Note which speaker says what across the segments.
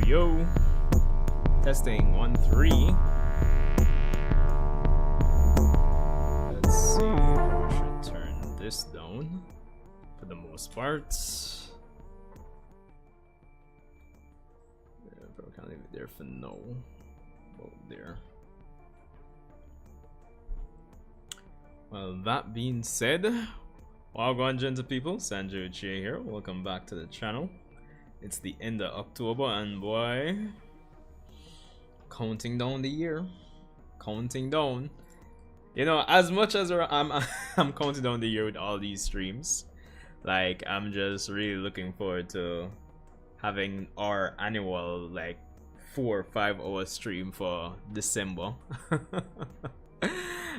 Speaker 1: Yo, testing 1 3. Let's see. I should turn this down for the most part. Yeah, probably can't leave it there for no. Oh, there. Well, that being said, welcome, gentle people. Sanjay Uchiha here. Welcome back to the channel. It's the end of October, and boy, counting down the year, counting down. You know, as much as I'm counting down the year with all these streams, like I'm just really looking forward to having our annual like 4 or 5 hour stream for December. I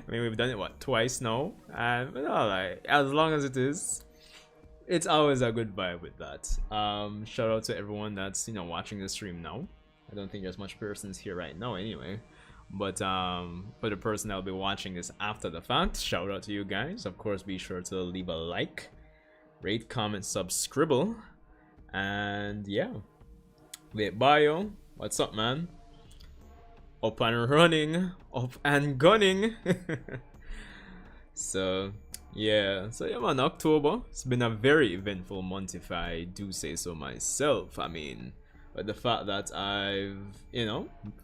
Speaker 1: mean, we've done it what, twice now, and you know, like as long as it is, it's always a good vibe with that. Shout out to everyone that's watching the stream now. I don't think there's much persons here right now anyway, but for the person that'll be watching this after the fact, shout out to you guys. Of course, be sure to leave a like, rate, comment, subscribe, and yeah. Wait, bio, what's up, man? Up and running, up and gunning. So yeah, man, October, it's been a very eventful month if I do say so myself. I mean, but the fact that I've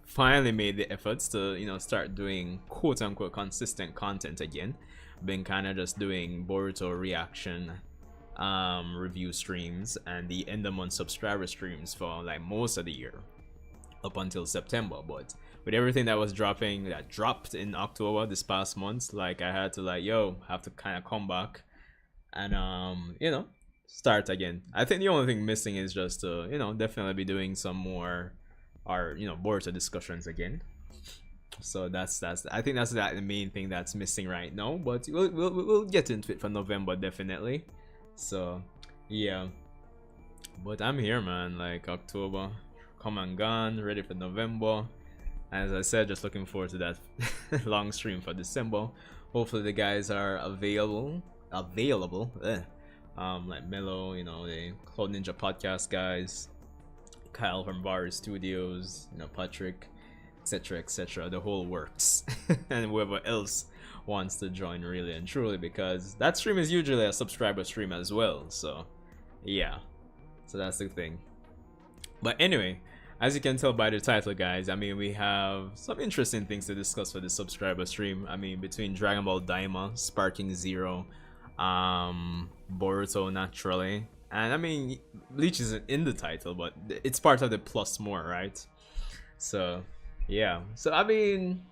Speaker 1: finally made the efforts to start doing quote unquote consistent content again. Been kind of just doing Boruto reaction review streams and the end of month subscriber streams for like most of the year up until September, but with everything that was dropped in October this past month, like I had to have to kind of come back and start again. I think the only thing missing is just to definitely be doing some more Boruto discussions again. So that's I think that's the main thing that's missing right now, but we'll get into it for November definitely. So yeah, but I'm here, man. Like October come and gone, ready for November. As I said, just looking forward to that long stream for December. Hopefully the guys are available. Like Mello, the Cloud Ninja podcast guys, Kyle from Bari Studios, Patrick, etc., the whole works. And whoever else wants to join, really and truly, because that stream is usually a subscriber stream as well. So yeah, so that's the thing. But anyway, as you can tell by the title, guys, I mean, we have some interesting things to discuss for the subscriber stream. I mean, between Dragon Ball Daima, Sparking Zero, Boruto naturally, and I mean, Bleach isn't in the title, but it's part of the plus more, right? So yeah, so I mean,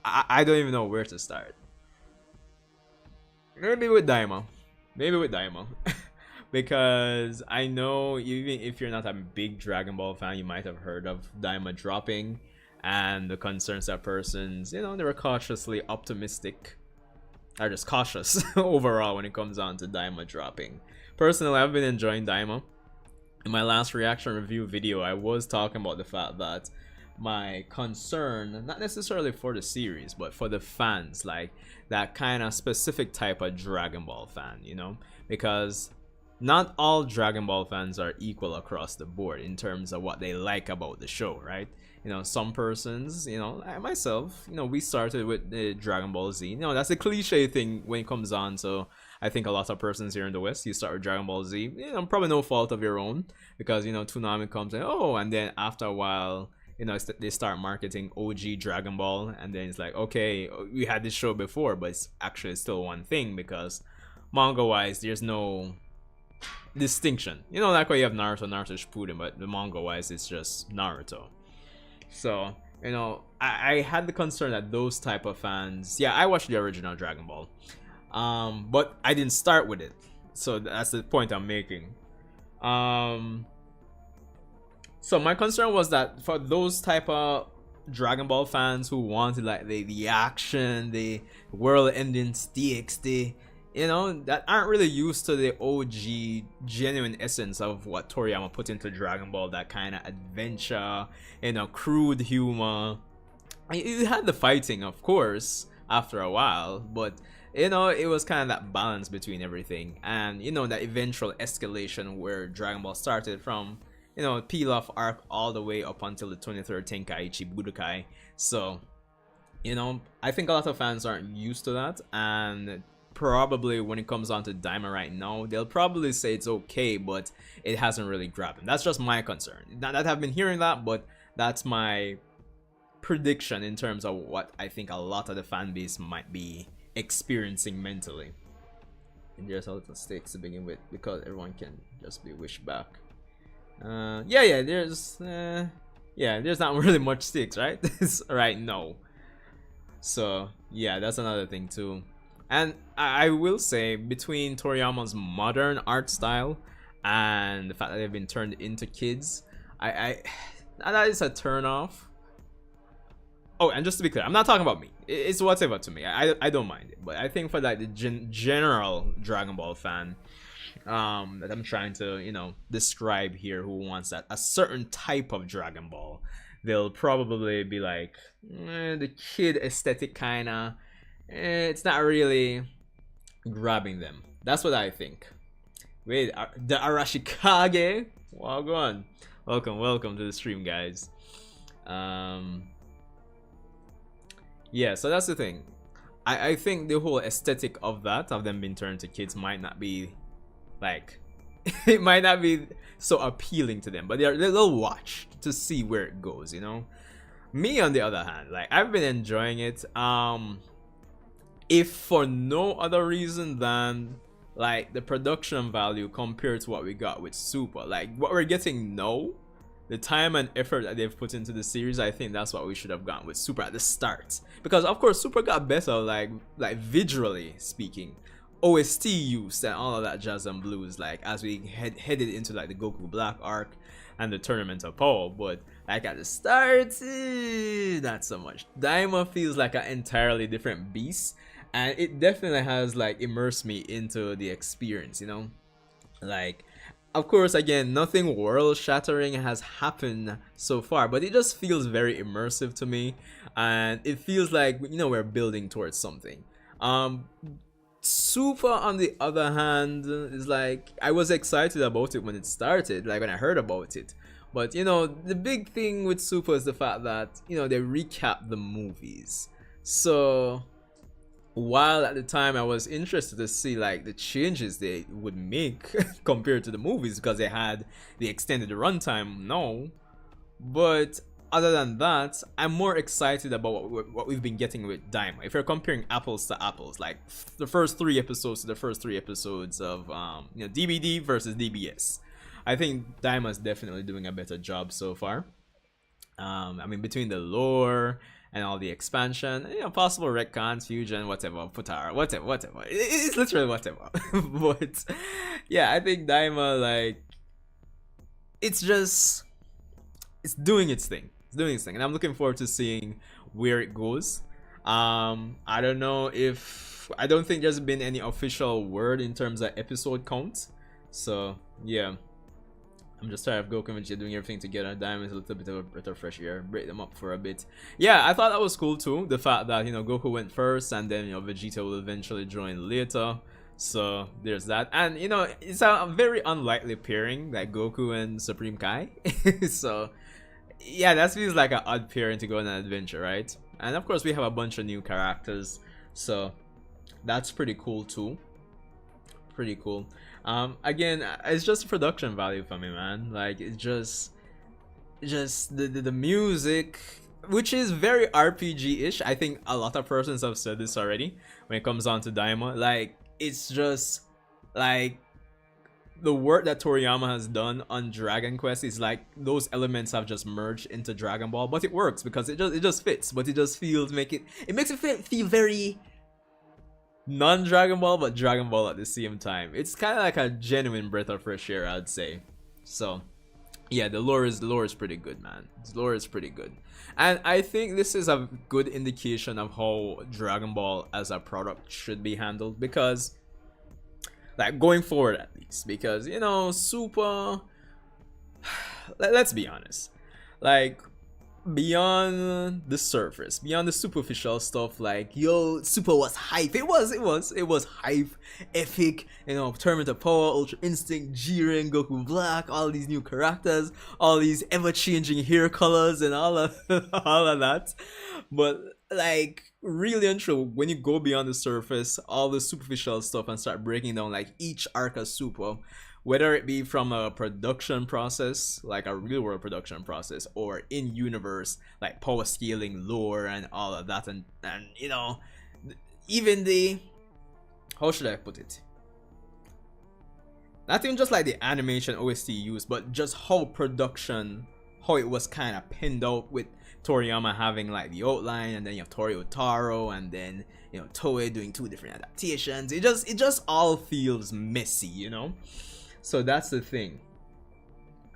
Speaker 1: I don't even know where to start. Maybe with Daima. Because I know even if you're not a big Dragon Ball fan, you might have heard of Daima dropping and the concerns that persons, they were cautiously optimistic, or just cautious overall when it comes on to Daima dropping. Personally, I've been enjoying Daima. In my last reaction review video, I was talking about the fact that my concern, not necessarily for the series, but for the fans, like that kind of specific type of Dragon Ball fan, because not all Dragon Ball fans are equal across the board in terms of what they like about the show, right? Some persons, like myself, we started with the Dragon Ball Z. That's a cliche thing when it comes on. So I think a lot of persons here in the West, you start with Dragon Ball Z. Probably no fault of your own, because Toonami comes in, and then after a while, they start marketing OG Dragon Ball, and then it's like, okay, we had this show before, but it's actually still one thing, because manga-wise, there's no distinction. Like when you have Naruto Shippuden, but the manga wise it's just Naruto. So I had the concern that those type of fans, yeah, I watched the original Dragon Ball, but I didn't start with it, so that's the point I'm making. So my concern was that for those type of Dragon Ball fans who wanted like the action, the world ending stakes, that aren't really used to the OG genuine essence of what Toriyama put into Dragon Ball, that kind of adventure, crude humor. You had the fighting, of course, after a while, but it was kind of that balance between everything, and that eventual escalation where Dragon Ball started from peel off arc all the way up until the 23rd Tenkaichi Budokai. So, I think a lot of fans aren't used to that, and probably when it comes on to Daima right now, they'll probably say it's okay, but it hasn't really grabbed them. That's just my concern. Not that I've been hearing that, but that's my prediction in terms of what I think a lot of the fan base might be experiencing mentally. And there's a little stakes to begin with because everyone can just be wished back. There's not really much stakes, right? Right, no. So yeah, that's another thing too. And I will say, between Toriyama's modern art style and the fact that they've been turned into kids, that is a turn off. Oh, and just to be clear, I'm not talking about me. It's whatever to me. I don't mind it. But I think for like the general Dragon Ball fan that I'm trying to, describe here, who wants that a certain type of Dragon Ball, they'll probably be like, the kid aesthetic kinda, it's not really grabbing them. That's what I think. Wait, the Arashikage? Well, go on. Welcome to the stream, guys. Yeah, so that's the thing. I think the whole aesthetic of them being turned to kids might not be like it might not be so appealing to them, but they'll watch to see where it goes, Me on the other hand, like, I've been enjoying it, if for no other reason than like the production value compared to what we got with Super. Like, what we're getting now, the time and effort that they've put into the series, I think that's what we should have gotten with Super at the start. Because of course Super got better, like visually speaking, OST use and all of that jazz and blues, like as we headed into like the Goku Black arc and the Tournament of Power. But like at the start, not so much. Daima feels like an entirely different beast, and it definitely has like immersed me into the experience, like, of course, again, nothing world shattering has happened so far, but it just feels very immersive to me, and it feels like, we're building towards something. Super, on the other hand, is like, I was excited about it when it started, like when I heard about it. But the big thing with Super is the fact that they recap the movies. So while at the time I was interested to see like the changes they would make compared to the movies because they had the extended runtime, but other than that, I'm more excited about what we've been getting with Daima. If you're comparing apples to apples, like the first 3 episodes to the first 3 episodes of DVD versus DBS, I think Daima is definitely doing a better job so far. I mean, between the lore and all the expansion, possible retcons, fusion, whatever, Futara, whatever. It's literally whatever. But yeah, I think Daima, like, it's doing its thing. It's doing its thing, and I'm looking forward to seeing where it goes. I don't know I don't think there's been any official word in terms of episode count. So yeah, I'm just tired of Goku and Vegeta doing everything together. Daima is a little bit of a breath of fresh air. Break them up for a bit. Yeah, I thought that was cool too. The fact that Goku went first, and then Vegeta will eventually join later. So there's that, and it's a very unlikely pairing, like Goku and Supreme Kai. So yeah, that feels like an odd pairing to go on an adventure, right? And of course we have a bunch of new characters, so that's pretty cool too. Pretty cool. Again, it's just production value for me, man. Like, it's just the music, which is very RPG-ish. I think a lot of persons have said this already when it comes on to Daima. Like, it's just like the work that Toriyama has done on Dragon Quest is like those elements have just merged into Dragon Ball, but it works because it just fits. But it just makes it feel very non-Dragon Ball, but Dragon Ball at the same time. It's kind of like a genuine breath of fresh air, I'd say. So yeah, the lore is pretty good, man. The lore is pretty good, and I think this is a good indication of how Dragon Ball as a product should be handled, because like going forward at least, because Super, let's be honest, like beyond the surface, beyond the superficial stuff, like yo, Super was hype. It was hype, epic. You know, Terminator Power, Ultra Instinct, Jiren, Goku Black, all these new characters, all these ever-changing hair colors, and all of all of that. But like really and true, when you go beyond the surface, all the superficial stuff, and start breaking down like each arc of Super, whether it be from a production process, like a real world production process, or in universe, like power scaling, lore, and all of that, and you know, even the, how should I put it? Not even just like the animation OST used, but just how production, how it was kind of pinned out with Toriyama having like the outline, and then you have Torio Taro, and then you know Toei doing 2 different adaptations. It just all feels messy, you know. So that's the thing,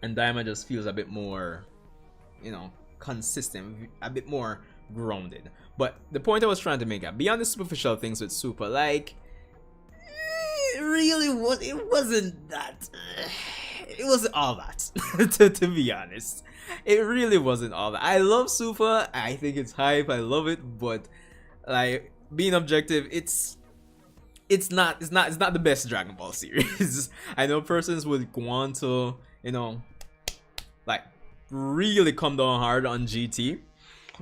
Speaker 1: and Daima just feels a bit more, you know, consistent, a bit more grounded. But the point I was trying to make, beyond the superficial things with Super, like it wasn't that, it wasn't all that. to be honest, it really wasn't all that. I love Super, I think it's hype, I love it, but like being objective, it's not the best Dragon Ball series. I know persons would want to, you know, like really come down hard on GT,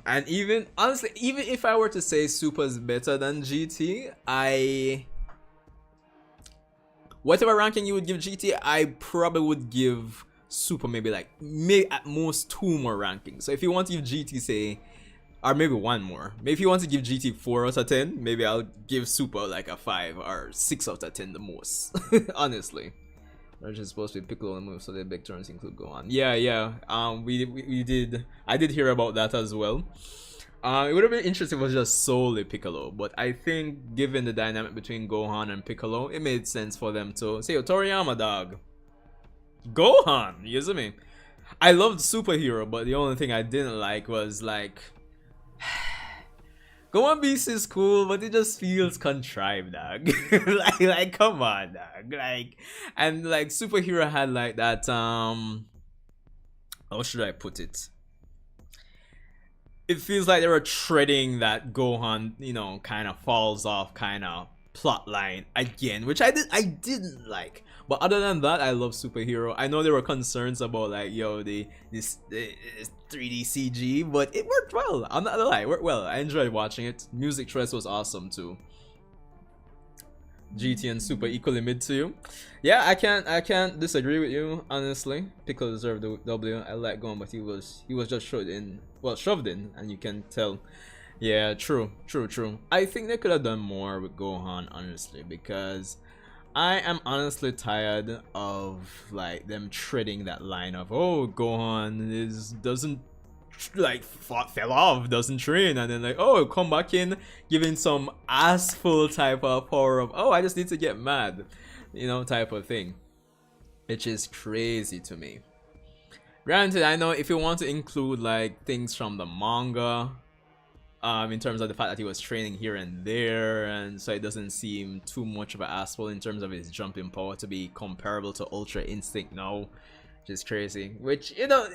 Speaker 1: and even honestly, even if I were to say Super's better than GT, whatever ranking you would give GT, I probably would give Super maybe at most 2 more rankings. So if you want to give GT, say, or maybe 1 more. Maybe if you want to give GT 4 out of 10, maybe I'll give Super like a 5 or 6 out of 10 the most. Honestly. They're just supposed to be Piccolo and move, so the big turns include Gohan. Yeah. I did hear about that as well. It would have been interesting if it was just solely Piccolo, but I think given the dynamic between Gohan and Piccolo, it made sense for them to say, "Yo, Toriyama, dog, Gohan." You see me? I loved Superhero, but the only thing I didn't like was like, Gohan Beast is cool, but it just feels contrived, dog. like come on, dog. Like, and like Superhero had like that, how should I put it? It feels like they were treading that Gohan, you know, kind of falls off kind of plot line again, which I didn't like. But other than that, I love Superhero. I know there were concerns about like, yo, this 3D CG, but it worked well. I'm not gonna lie, it worked well. I enjoyed watching it. Music choice was awesome too. GT and Super equally mid to you. Yeah, I can't disagree with you, honestly. Piccolo deserved the W. I like Gohan, but he was just shoved in, and you can tell. Yeah, true. I think they could have done more with Gohan, honestly, because I am honestly tired of like them treading that line of, oh, Gohan doesn't like fell off, doesn't train, and then like, oh, come back in giving some assful type of power of, oh, I just need to get mad, you know, type of thing, which is crazy to me. Granted, I know if you want to include like things from the manga, in terms of the fact that he was training here and there, and so it doesn't seem too much of an asshole in terms of his jumping power to be comparable to Ultra Instinct now, which is crazy. Which, you know,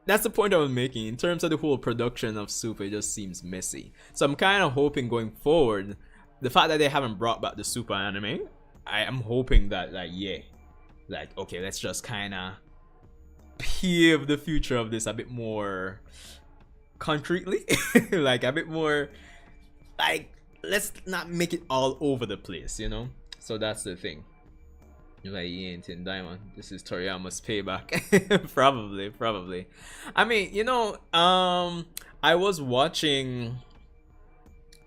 Speaker 1: that's the point I was making. In terms of the whole production of Super, it just seems messy. So I'm kind of hoping going forward, the fact that they haven't brought back the Super anime, I am hoping that like, yeah, like, okay, let's just kind of pave the future of this a bit more concretely. Like a bit more, like, let's not make it all over the place, you know. So that's the thing. Like, he ain't in Daima. This is Toriyama's payback. probably. I mean, you know, I was watching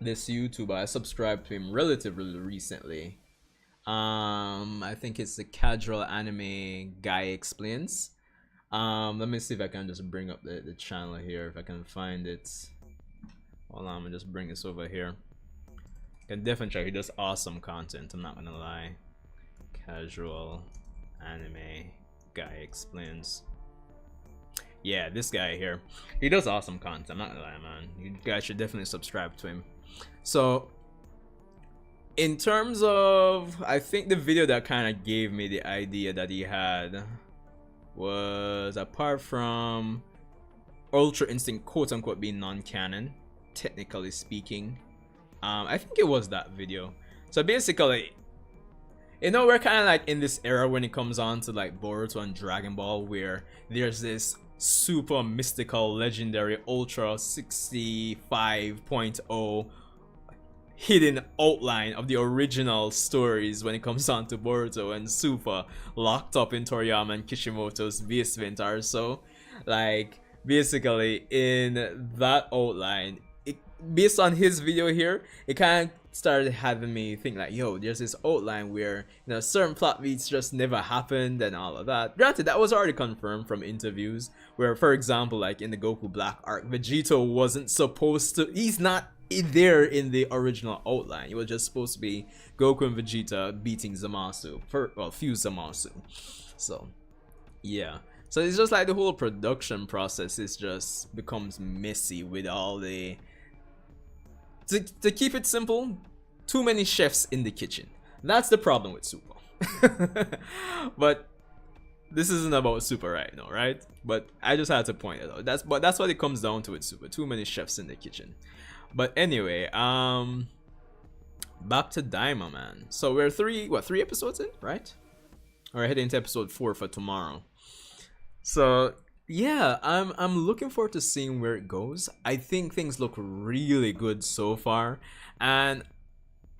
Speaker 1: this YouTuber. I subscribed to him relatively recently. I think it's the Casual Anime Guy Explains. Let me see if I can just bring up the channel here, if I can find it. Hold on, I'm gonna just bring this over here. I can definitely check. He does awesome content, I'm not gonna lie. Casual Anime Guy Explains. Yeah, this guy here, he does awesome content, I'm not gonna lie, man. You guys should definitely subscribe to him. So in terms of, I think the video that kind of gave me the idea that he had was, apart from, Ultra Instinct quote unquote being non-canon, technically speaking. I think it was that video. So basically, you know, we're kind of like in this era when it comes on to like Boruto and Dragon Ball, where there's this super mystical, legendary, Ultra 65.0 hidden outline of the original stories when it comes on to Boruto and Super locked up in Toriyama and Kishimoto's basement or so. Like, basically, in that outline, based on his video here, it kind of started having me think like, yo, there's this outline where, you know, certain plot beats just never happened and all of that. Granted, that was already confirmed from interviews where, for example, like in the Goku Black arc, Vegito wasn't supposed to, he's not there in the original outline. It was just supposed to be Goku and Vegeta beating Zamasu, fuse Zamasu. So yeah, so it's just like the whole production process is just becomes messy with all the, to keep it simple, too many chefs in the kitchen. That's the problem with Super. But this isn't about Super right now, right? But I just had to point it out. That's what it comes down to with Super. Too many chefs in the kitchen. But anyway, back to Daima, man. So we're three episodes in, right? We're heading to episode 4 for tomorrow. So yeah, I'm looking forward to seeing where it goes. I think things look really good so far, and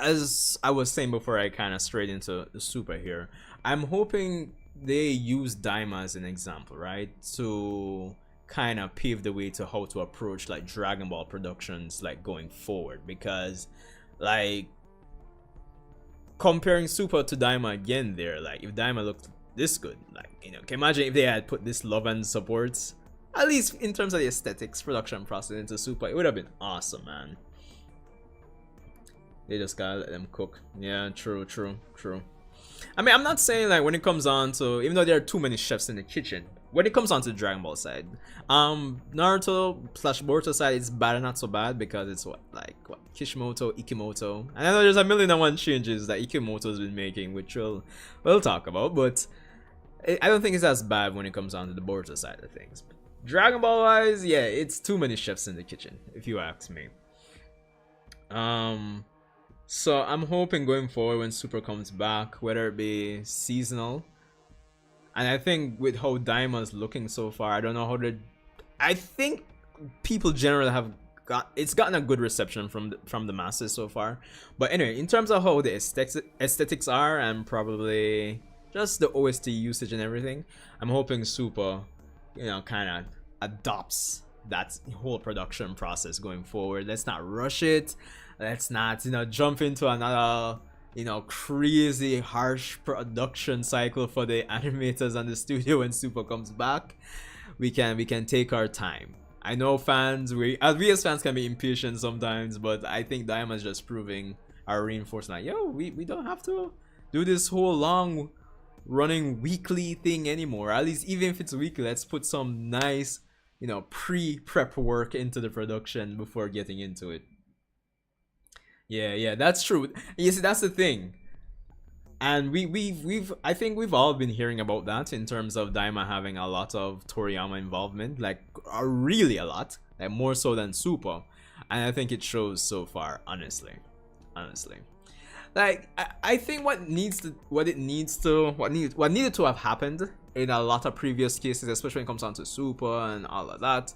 Speaker 1: as I was saying before I kind of strayed into the Super here, I'm hoping they use Daima as an example, right, to kind of pave the way to how to approach like Dragon Ball productions like going forward, because like comparing Super to Daima again there, like if Daima looked this good, like, you know, can you imagine if they had put this love and support, at least in terms of the aesthetics, production process into Super, it would have been awesome, man. They just gotta let them cook. Yeah, true. I mean, I'm not saying like when it comes on to, even though there are too many chefs in the kitchen, when it comes on to the Dragon Ball side, Naruto / Boruto side, it's bad and not so bad because it's what Kishimoto, Ikimoto, and I know there's a million and one changes that Ikimoto's been making, which we'll talk about, but I don't think it's as bad when it comes on to the Boruto side of things. But Dragon Ball wise, yeah, it's too many chefs in the kitchen, if you ask me. So I'm hoping going forward when Super comes back, whether it be seasonal, and I think with how Daima's looking so far, I don't know how to. I think people generally have gotten a good reception from the masses so far. But anyway, in terms of how the aesthetics are and probably just the OST usage and everything, I'm hoping Super, you know, kind of adopts that whole production process going forward. Let's not rush it. Let's not, you know, jump into another, you know, crazy harsh production cycle for the animators and the studio when Super comes back. We can take our time. I know fans, we as fans can be impatient sometimes, but I think Daima's just proving our reinforcement. Like, yo, we don't have to do this whole long running weekly thing anymore. At least even if it's weekly, let's put some nice, you know, prep work into the production before getting into it. Yeah, that's true. You see, that's the thing, and I think we've all been hearing about that in terms of Daima having a lot of Toriyama involvement, like really a lot, like more so than Super, and I think it shows so far. Honestly, like I think what needed to have happened in a lot of previous cases, especially when it comes down to Super and all of that,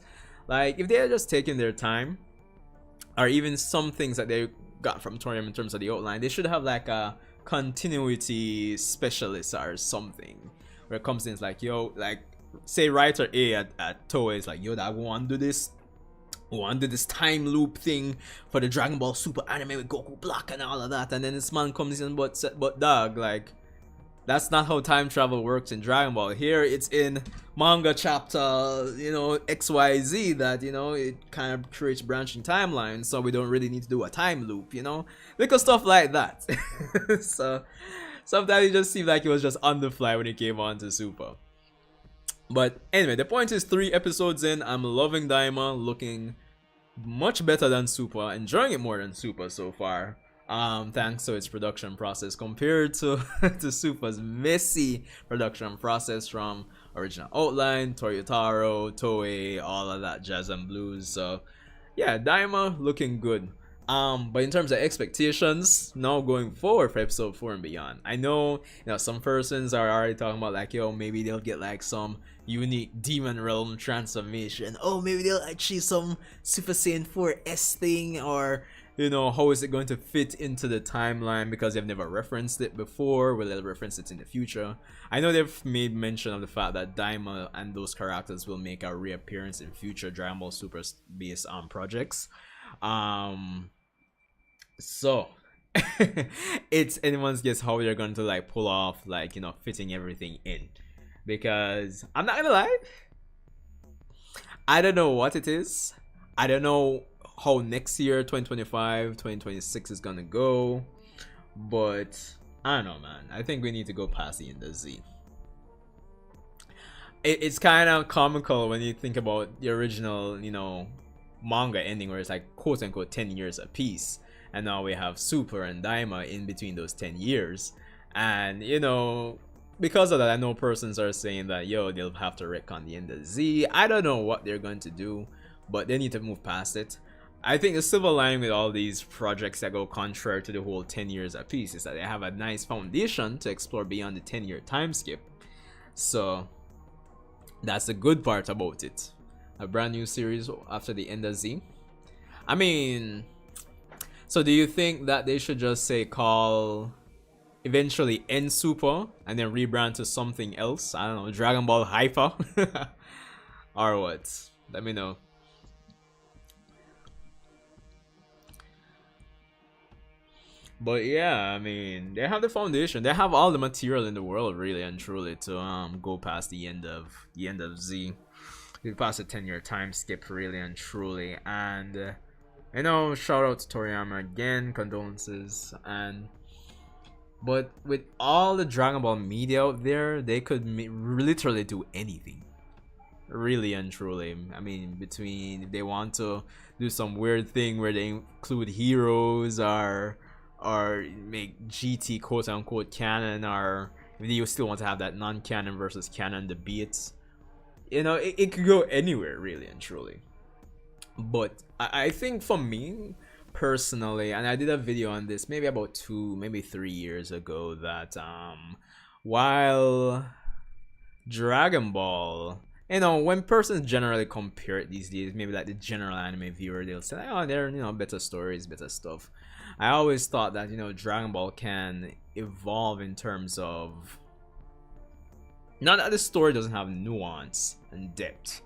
Speaker 1: like if they had just taken their time, or even some things that they got from Toriyama in terms of the outline, they should have like a continuity specialist or something where it comes in, it's like, yo, like say writer A at Toei is like, yo, that we want to do this time loop thing for the Dragon Ball Super anime with Goku Black and all of that, and then this man comes in but dog, like that's not how time travel works in Dragon Ball. Here it's in manga chapter, you know, XYZ, that, you know, it kind of creates branching timelines, so we don't really need to do a time loop, you know, because stuff like that. So sometimes it just seemed like it was just on the fly when it came on to Super. But anyway, the point is 3 episodes in, I'm loving Daima, looking much better than Super, enjoying it more than Super so far. Thanks to its production process compared to to Super's messy production process from original outline, Toyotaro, Toei, all of that jazz and blues. So yeah, Daima looking good. But in terms of expectations, now going forward for episode 4 and beyond, I know, some persons are already talking about like, yo, maybe they'll get like some unique demon realm transformation. Oh, maybe they'll achieve some Super Saiyan 4S thing, or how is it going to fit into the timeline because they've never referenced it before? Will they reference it in the future? I know they've made mention of the fact that Daima and those characters will make a reappearance in future Dragon Ball Super based projects. So it's anyone's guess how they're going to like pull off like fitting everything in, because I'm not gonna lie, I don't know what it is. I don't know how next year 2025 2026 is gonna go, but I don't know, man. I think we need to go past the end of Z. It's kind of comical when you think about the original manga ending, where it's like quote unquote 10 years a piece, and now we have Super and Daima in between those 10 years. And because of that, I know persons are saying that they'll have to retcon the end of Z. I don't know what they're going to do, but they need to move past it. I think the silver lining with all these projects that go contrary to the whole 10 years a piece is that they have a nice foundation to explore beyond the 10-year time skip. So that's the good part about it. A brand new series after the end of Z. I mean, so do you think that they should just say eventually end Super and then rebrand to something else? I don't know, Dragon Ball Hyper? Or what? Let me know. But yeah, I mean, they have the foundation. They have all the material in the world, really and truly, to go past the end of Z. We passed the 10-year time skip, really and truly. And shout out to Toriyama again, condolences. But with all the Dragon Ball media out there, they could literally do anything, really and truly. I mean, between if they want to do some weird thing where they include heroes, or make GT quote unquote canon, or if you still want to have that non-canon versus canon debates, it could go anywhere, really and truly. But I think for me personally, and I did a video on this maybe about 2 maybe 3 years ago, that while Dragon Ball, when persons generally compare it these days, maybe like the general anime viewer, they'll say, oh, they're better stories, better stuff. I always thought that Dragon Ball can evolve in terms of, not that the story doesn't have nuance and depth,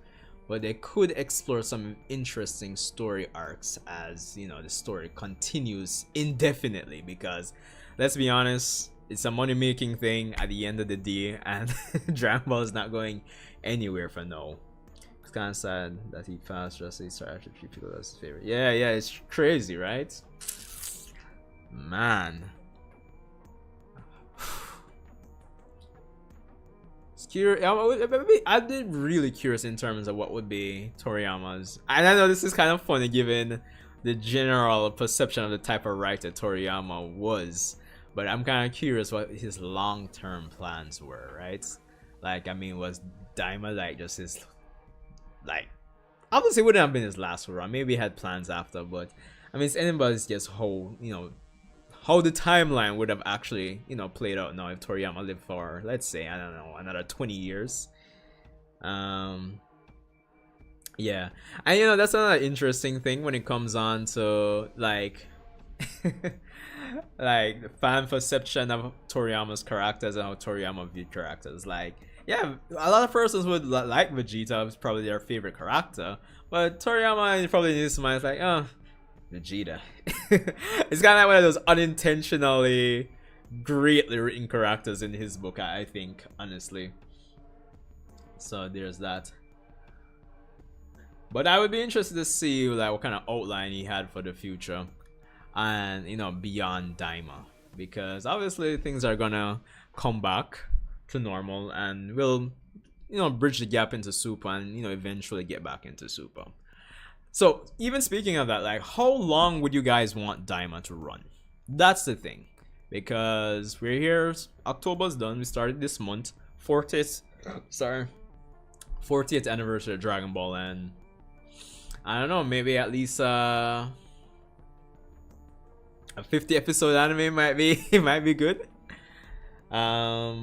Speaker 1: but they could explore some interesting story arcs as the story continues indefinitely, because let's be honest, it's a money-making thing at the end of the day, and Dragon Ball is not going anywhere for now. It's kind of sad that he passed just so he started to treat people as his favorite. Yeah, it's crazy, right? Man, it's curious. I'd be really curious in terms of what would be Toriyama's. And I know this is kind of funny given the general perception of the type of writer Toriyama was, but I'm kind of curious what his long-term plans were, right? Like, I mean, was Daima like just his, like, obviously it wouldn't have been his last run. Maybe he had plans after, but I mean, it's anybody's guess how the timeline would have actually played out now if Toriyama lived for, let's say, I don't know, another 20 years. Yeah, and that's another interesting thing when it comes on to like like the fan perception of Toriyama's characters and how Toriyama viewed characters. Like, yeah, a lot of persons would like Vegeta, was probably their favorite character, but Toriyama probably in his mind is like, oh, Vegeta. It's kind of like one of those unintentionally greatly written characters in his book, I think, honestly. So there's that. But I would be interested to see like what kind of outline he had for the future, and beyond Daima, because obviously things are gonna come back to normal, and we'll bridge the gap into Super, and eventually get back into Super. So even speaking of that, like, how long would you guys want Daima to run? That's the thing, because we're here, October's done, we started this month, 4th Sorry. 40th anniversary of Dragon Ball, and I don't know, maybe at least a 50 episode anime might be might be good. Yeah,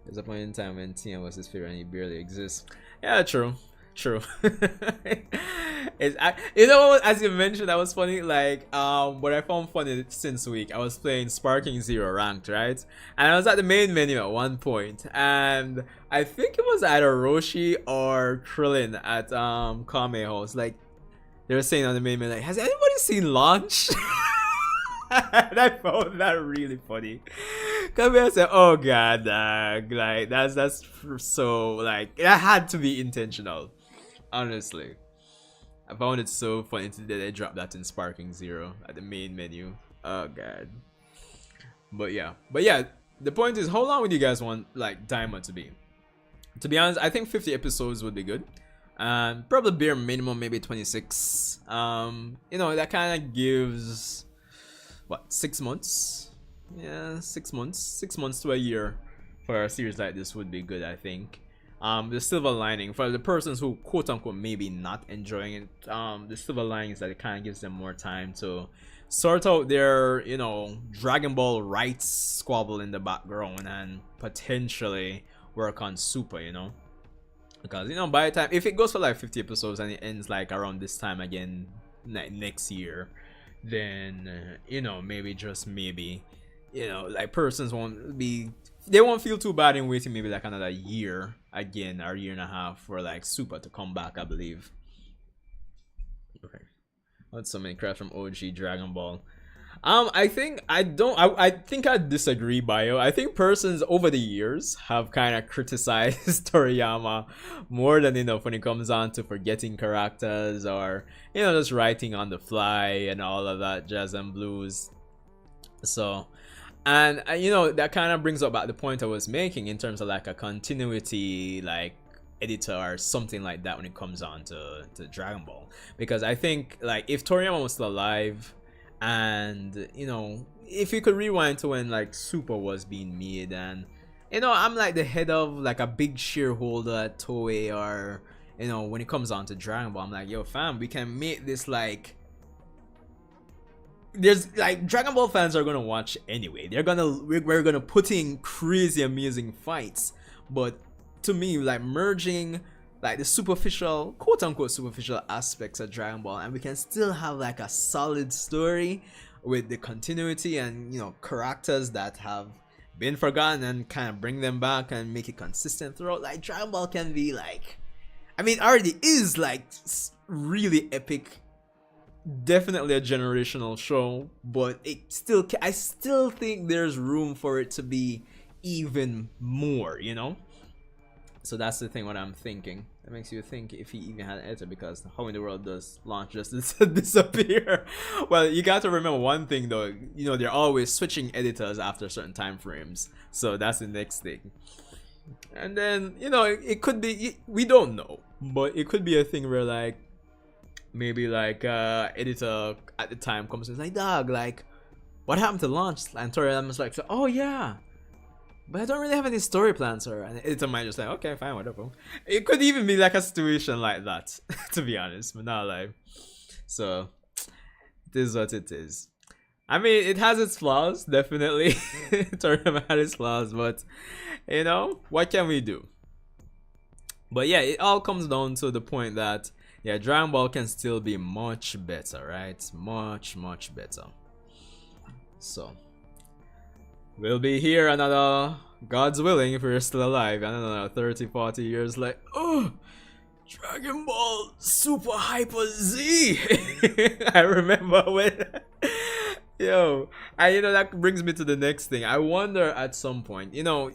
Speaker 1: there's a point in time when Tina was his favorite and he barely exists. Yeah, true. True. You know what, as you mentioned, that was funny. Like, what I found funny since week, I was playing Sparking Zero ranked, right? And I was at the main menu at one point, and I think it was either Roshi or Krillin at Kame House. Like, they were saying on the main menu, like, has anybody seen Launch? And I found that really funny. Come here, said, "Oh god, like that's so like that had to be intentional." Honestly, I found it so funny that they dropped that in Sparking Zero at the main menu. Oh god. But yeah, the point is, how long would you guys want like Daima to be? To be honest, I think 50 episodes would be good. Probably bare minimum maybe 26. You know, that kind of gives what, 6 months? Yeah, 6 months. 6 months to a year for a series like this would be good, I think. The silver lining for the persons who quote unquote maybe not enjoying it, the silver lining is that it kind of gives them more time to sort out their, you know, Dragon Ball rights squabble in the background and potentially work on Super, you know. Because, you know, by the time, if it goes for like 50 episodes and it ends like around this time again next year, then you know, maybe, just maybe, you know, like persons won't be, they won't feel too bad in waiting maybe like another year again, or a year and a half for like Super to come back, I believe. Okay, that's so many crap from OG Dragon Ball. I think I think I disagree, Bio. I think persons over the years have kind of criticized Toriyama more than enough when it comes on to forgetting characters, or, you know, just writing on the fly and all of that jazz and blues. So, and you know, that kind of brings up back the point I was making in terms of like a continuity, like editor or something like that when it comes on to Dragon Ball. Because I think like if Toriyama was still alive, and you know, if you could rewind to when like Super was being made, and you know, I'm like the head of like a big shareholder at Toei, or you know, when it comes on to Dragon Ball, I'm like, yo fam, we can make this like, there's like, Dragon Ball fans are gonna watch anyway. They're gonna, we're gonna put in crazy amazing fights. But to me, like merging like the superficial, quote unquote superficial aspects of Dragon Ball, and we can still have like a solid story with the continuity and, you know, characters that have been forgotten, and kind of bring them back and make it consistent throughout. Like Dragon Ball can be like, I mean, already is like really epic, definitely a generational show, but it still, I still think there's room for it to be even more, you know. So that's the thing, what I'm thinking. That makes you think if he even had an editor, because how in the world does Launch just disappear? Well, you got to remember one thing though, you know, they're always switching editors after certain time frames. So that's the next thing. And then, you know, it could be, we don't know, but it could be a thing where like, maybe like editor at the time comes and is like, dog, like, what happened to Launch? And Toriyama's like, oh yeah, but I don't really have any story plans, sir. And editor might just like, okay, fine, whatever. It could even be like a situation like that, to be honest, but not like. So it is what it is. I mean, it has its flaws, definitely. Toriyama had its flaws, but you know, what can we do? But yeah, it all comes down to the point that, yeah, Dragon Ball can still be much better, right? Much better. So we'll be here another, God's willing, if we're still alive, I don't know, 30-40 years, like, oh, Dragon Ball Super Hyper Z. I remember when yo, and you know, that brings me to the next thing. I wonder at some point, you know,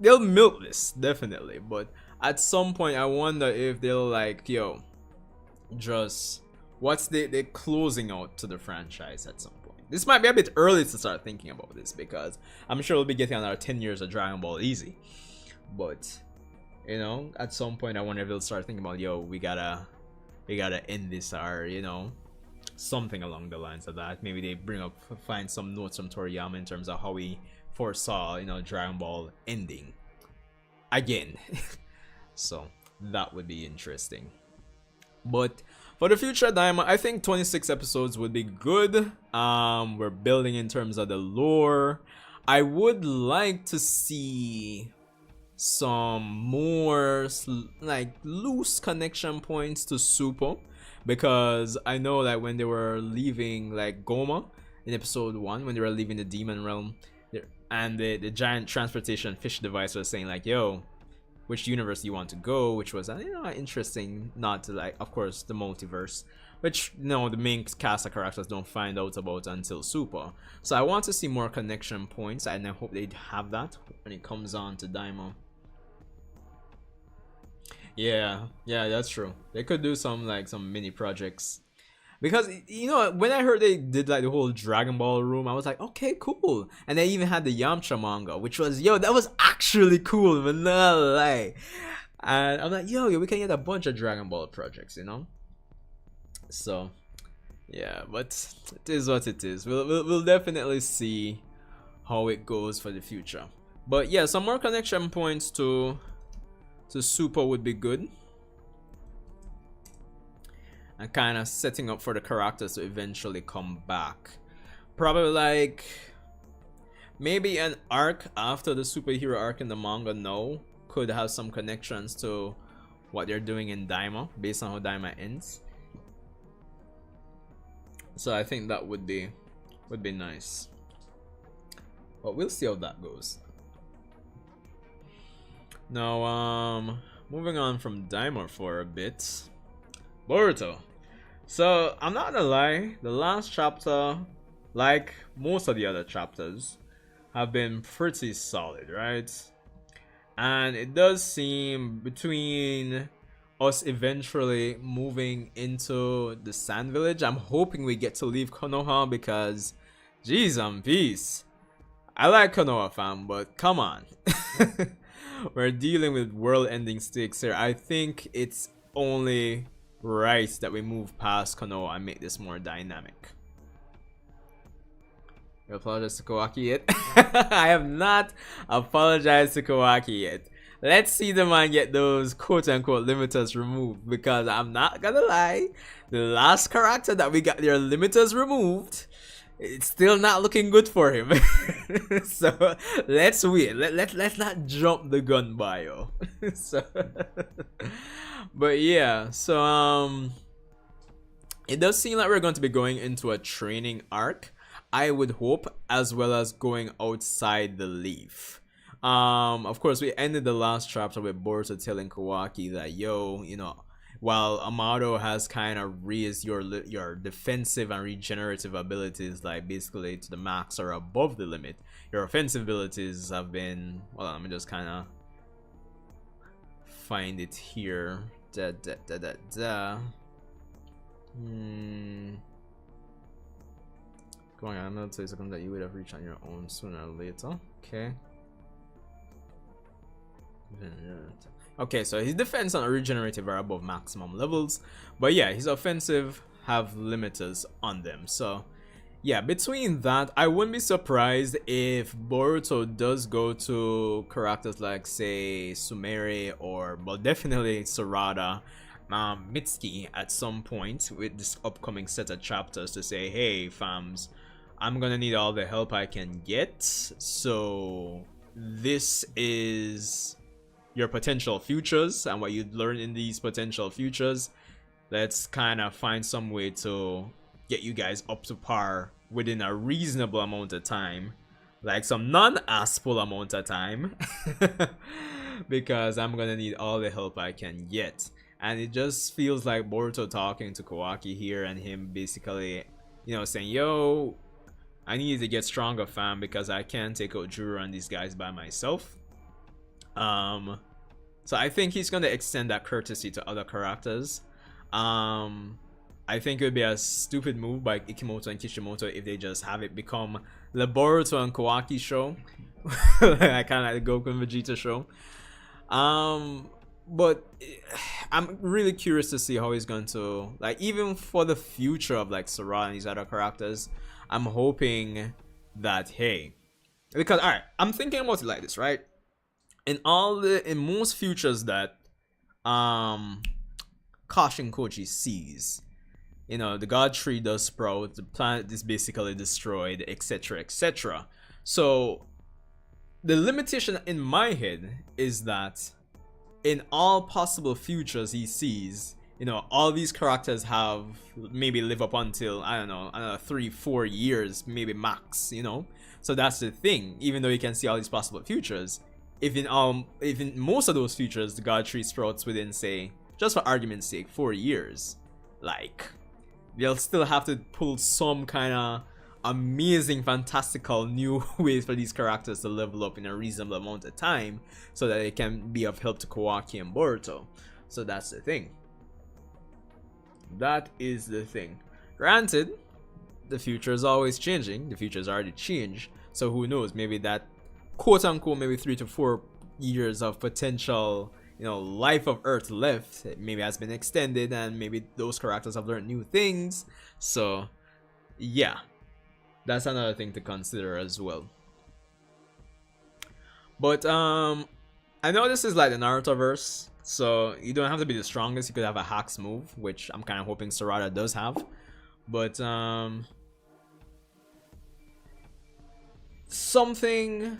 Speaker 1: they'll milk this definitely, but at some point I wonder if they'll like, yo, just what's the closing out to the franchise at some point. This might be a bit early to start thinking about this, because I'm sure we'll be getting another 10 years of Dragon Ball easy. But you know, at some point I wonder if they'll start thinking about, yo, we gotta end this, or you know, something along the lines of that. Maybe they find some notes from Toriyama in terms of how he foresaw, you know, Dragon Ball ending. again. So that would be interesting. But for the future Daima, I think 26 episodes would be good. We're building in terms of the lore. I would like to see some more like loose connection points to Super, because I know that when they were leaving like Goma in episode 1, when they were leaving the demon realm, and the giant transportation fish device was saying like, yo, which universe you want to go, which was interesting. Not to, like, of course, the multiverse, which the main cast of characters don't find out about until Super. So I want to see more connection points, and I hope they'd have that when it comes on to Daima. Yeah, that's true. They could do some mini projects. Because, when I heard they did like the whole Dragon Ball room, I was like, okay, cool. And they even had the Yamcha manga, which was, that was actually cool, but not lie. And I'm like, yo, we can get a bunch of Dragon Ball projects, So, yeah, but it is what it is. We'll definitely see how it goes for the future. But yeah, some more connection points to Super would be good. And kind of setting up for the characters to eventually come back. Probably like maybe an arc after the superhero arc in the manga could have some connections to what they're doing in Daima, based on how Daima ends. So I think that would be nice. But we'll see how that goes. Now moving on from Daima for a bit. Boruto. So I'm not gonna lie, the last chapter, like most of the other chapters, have been pretty solid, right? And it does seem, between us eventually moving into the Sand Village, I'm hoping we get to leave Konoha, because jeez, peace. I like Konoha, fam, but come on. We're dealing with world-ending stakes here. I think it's only right that we move past Konoha and make this more dynamic. You apologize to Kawaki yet? I have not apologized to Kawaki yet. Let's see the man get those quote-unquote limiters removed, because I'm not gonna lie, the last character that we got their limiters removed, it's still not looking good for him. So let's wait. Let's not jump the gun, bio. So but yeah, so it does seem like we're going to be going into a training arc, I would hope, as well as going outside the leaf. Of course, we ended the last chapter with Boruto telling Kawaki that, yo, while Amado has kind of raised your defensive and regenerative abilities, like basically to the max or above the limit, your offensive abilities have been, well, let me just kind of find it here. Come on, I'm gonna say something that you would have reached on your own sooner or later. Okay. Okay, so his defense and regenerative are above maximum levels, but yeah, his offensive have limiters on them. So yeah, between that, I wouldn't be surprised if Boruto does go to characters like, say, Sumire, or, well, definitely Sarada, Mitsuki at some point with this upcoming set of chapters, to say, hey fams, I'm gonna need all the help I can get, so this is your potential futures and what you'd learn in these potential futures. Let's kind of find some way to get you guys up to par within a reasonable amount of time, like some non-aspal amount of time, because I'm gonna need all the help I can get. And it just feels like Boruto talking to Kawaki here, and him basically, saying, yo, I need to get stronger, fam, because I can't take out Juro and these guys by myself. So I think he's gonna extend that courtesy to other characters. I think it would be a stupid move by Ikimoto and Kishimoto if they just have it become the Boruto and Kawaki show. I kind of like the Goku and Vegeta show. But I'm really curious to see how he's going to, like, even for the future of like Sarah and these other characters, I'm hoping that, hey, because alright, I'm thinking about it like this, right? in most futures that Kashin Koji sees, the god tree does sprout, the planet is basically destroyed, etc., etc. So the limitation in my head is that in all possible futures he sees, all these characters have maybe live up until, I don't know, another 3-4 years, maybe max, So that's the thing. Even though you can see all these possible futures, if in most of those futures the god tree sprouts within, say, just for argument's sake, 4 years, like, they'll still have to pull some kind of amazing, fantastical new ways for these characters to level up in a reasonable amount of time so that they can be of help to Kawaki and Boruto. So that's the thing. That is the thing. Granted, the future is always changing. The future has already changed. So who knows? Maybe that quote unquote maybe 3 to 4 years of potential life of Earth left maybe has been extended, and maybe those characters have learned new things. So yeah, that's another thing to consider as well. But I know this is like the Naruto verse, so you don't have to be the strongest. You could have a hacks move, which I'm kind of hoping Sarada does have. But something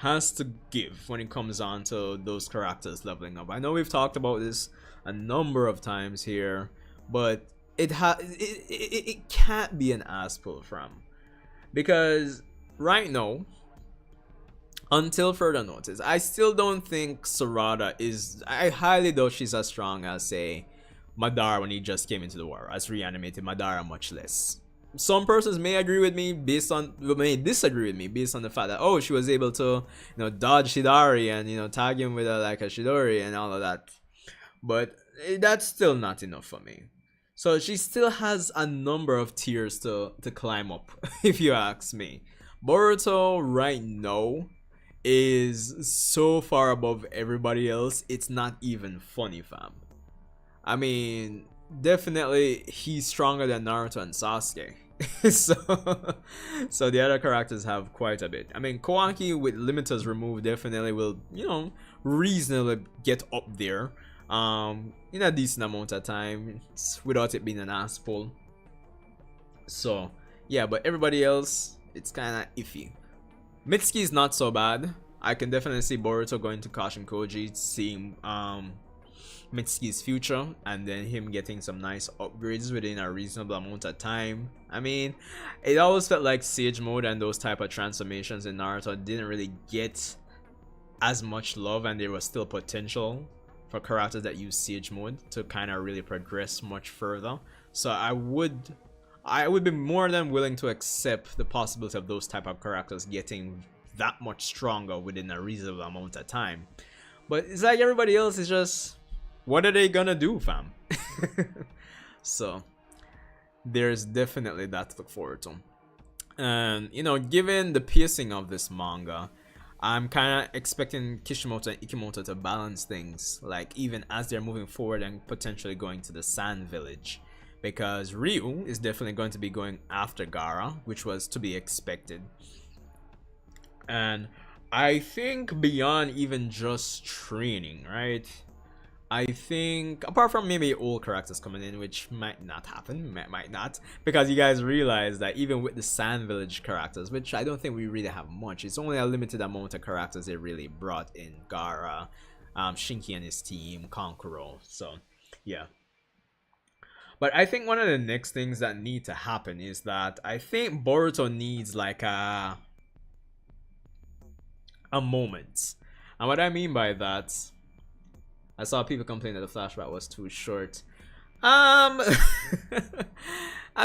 Speaker 1: has to give when it comes on to those characters leveling up. I know we've talked about this a number of times here, but it can't be an ass pull from, because right now, until further notice, I still don't think Sarada is, I highly doubt she's as strong as, say, Madara when he just came into the war, as reanimated Madara, much less. Some persons may agree with me may disagree with me based on the fact that, oh, she was able to, dodge Shidari and, tag him with like a Shidori and all of that. But that's still not enough for me. So she still has a number of tiers to climb up, if you ask me. Boruto right now is so far above everybody else, it's not even funny, fam. I mean, definitely he's stronger than Naruto and Sasuke. so the other characters have quite a bit. I mean, Kawaki with limiters removed definitely will, reasonably get up there in a decent amount of time without it being an ass pull. So yeah, but everybody else, it's kind of iffy. Mitsuki is not so bad. I can definitely see Boruto going to Kashin Koji, seeing Mitsuki's future, and then him getting some nice upgrades within a reasonable amount of time. I mean, it always felt like Sage Mode and those type of transformations in Naruto didn't really get as much love, and there was still potential for characters that use Sage Mode to kind of really progress much further. So I would be more than willing to accept the possibility of those type of characters getting that much stronger within a reasonable amount of time. But it's like everybody else is just, what are they gonna do, fam? So there's definitely that to look forward to. And given the pacing of this manga, I'm kind of expecting Kishimoto and Ikimoto to balance things, like even as they're moving forward and potentially going to the Sand Village, because Ryu is definitely going to be going after Gaara, which was to be expected. And I think beyond even just training, right? I think, apart from maybe old characters coming in, which might not happen, might not, because you guys realize that even with the Sand Village characters, which I don't think we really have much, it's only a limited amount of characters they really brought in. Gaara, Shinki and his team, Kankuro, so yeah. But I think one of the next things that need to happen is that I think Boruto needs like a moment. And what I mean by that, I saw people complain that the flashback was too short. I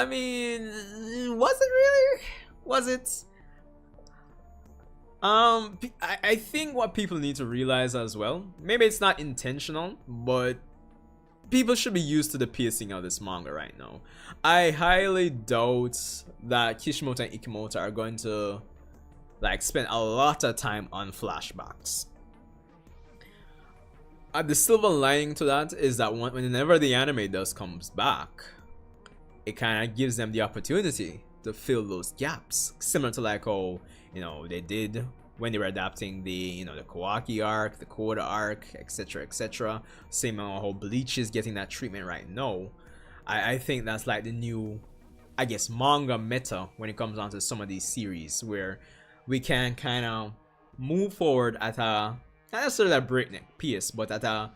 Speaker 1: mean, was it really? Was it? I think what people need to realize as well, maybe it's not intentional, but people should be used to the pacing of this manga right now. I highly doubt that Kishimoto and Ikimoto are going to like spend a lot of time on flashbacks. The silver lining to that is that whenever the anime does comes back, it kind of gives them the opportunity to fill those gaps, similar to like how they did when they were adapting the, you know, the Kawaki arc, the Koda arc, etc., etc. Same on how Bleach is getting that treatment right now. I think that's like the new, I guess, manga meta when it comes down to some of these series, where we can kind of move forward at a, not necessarily a breakneck pace, but at a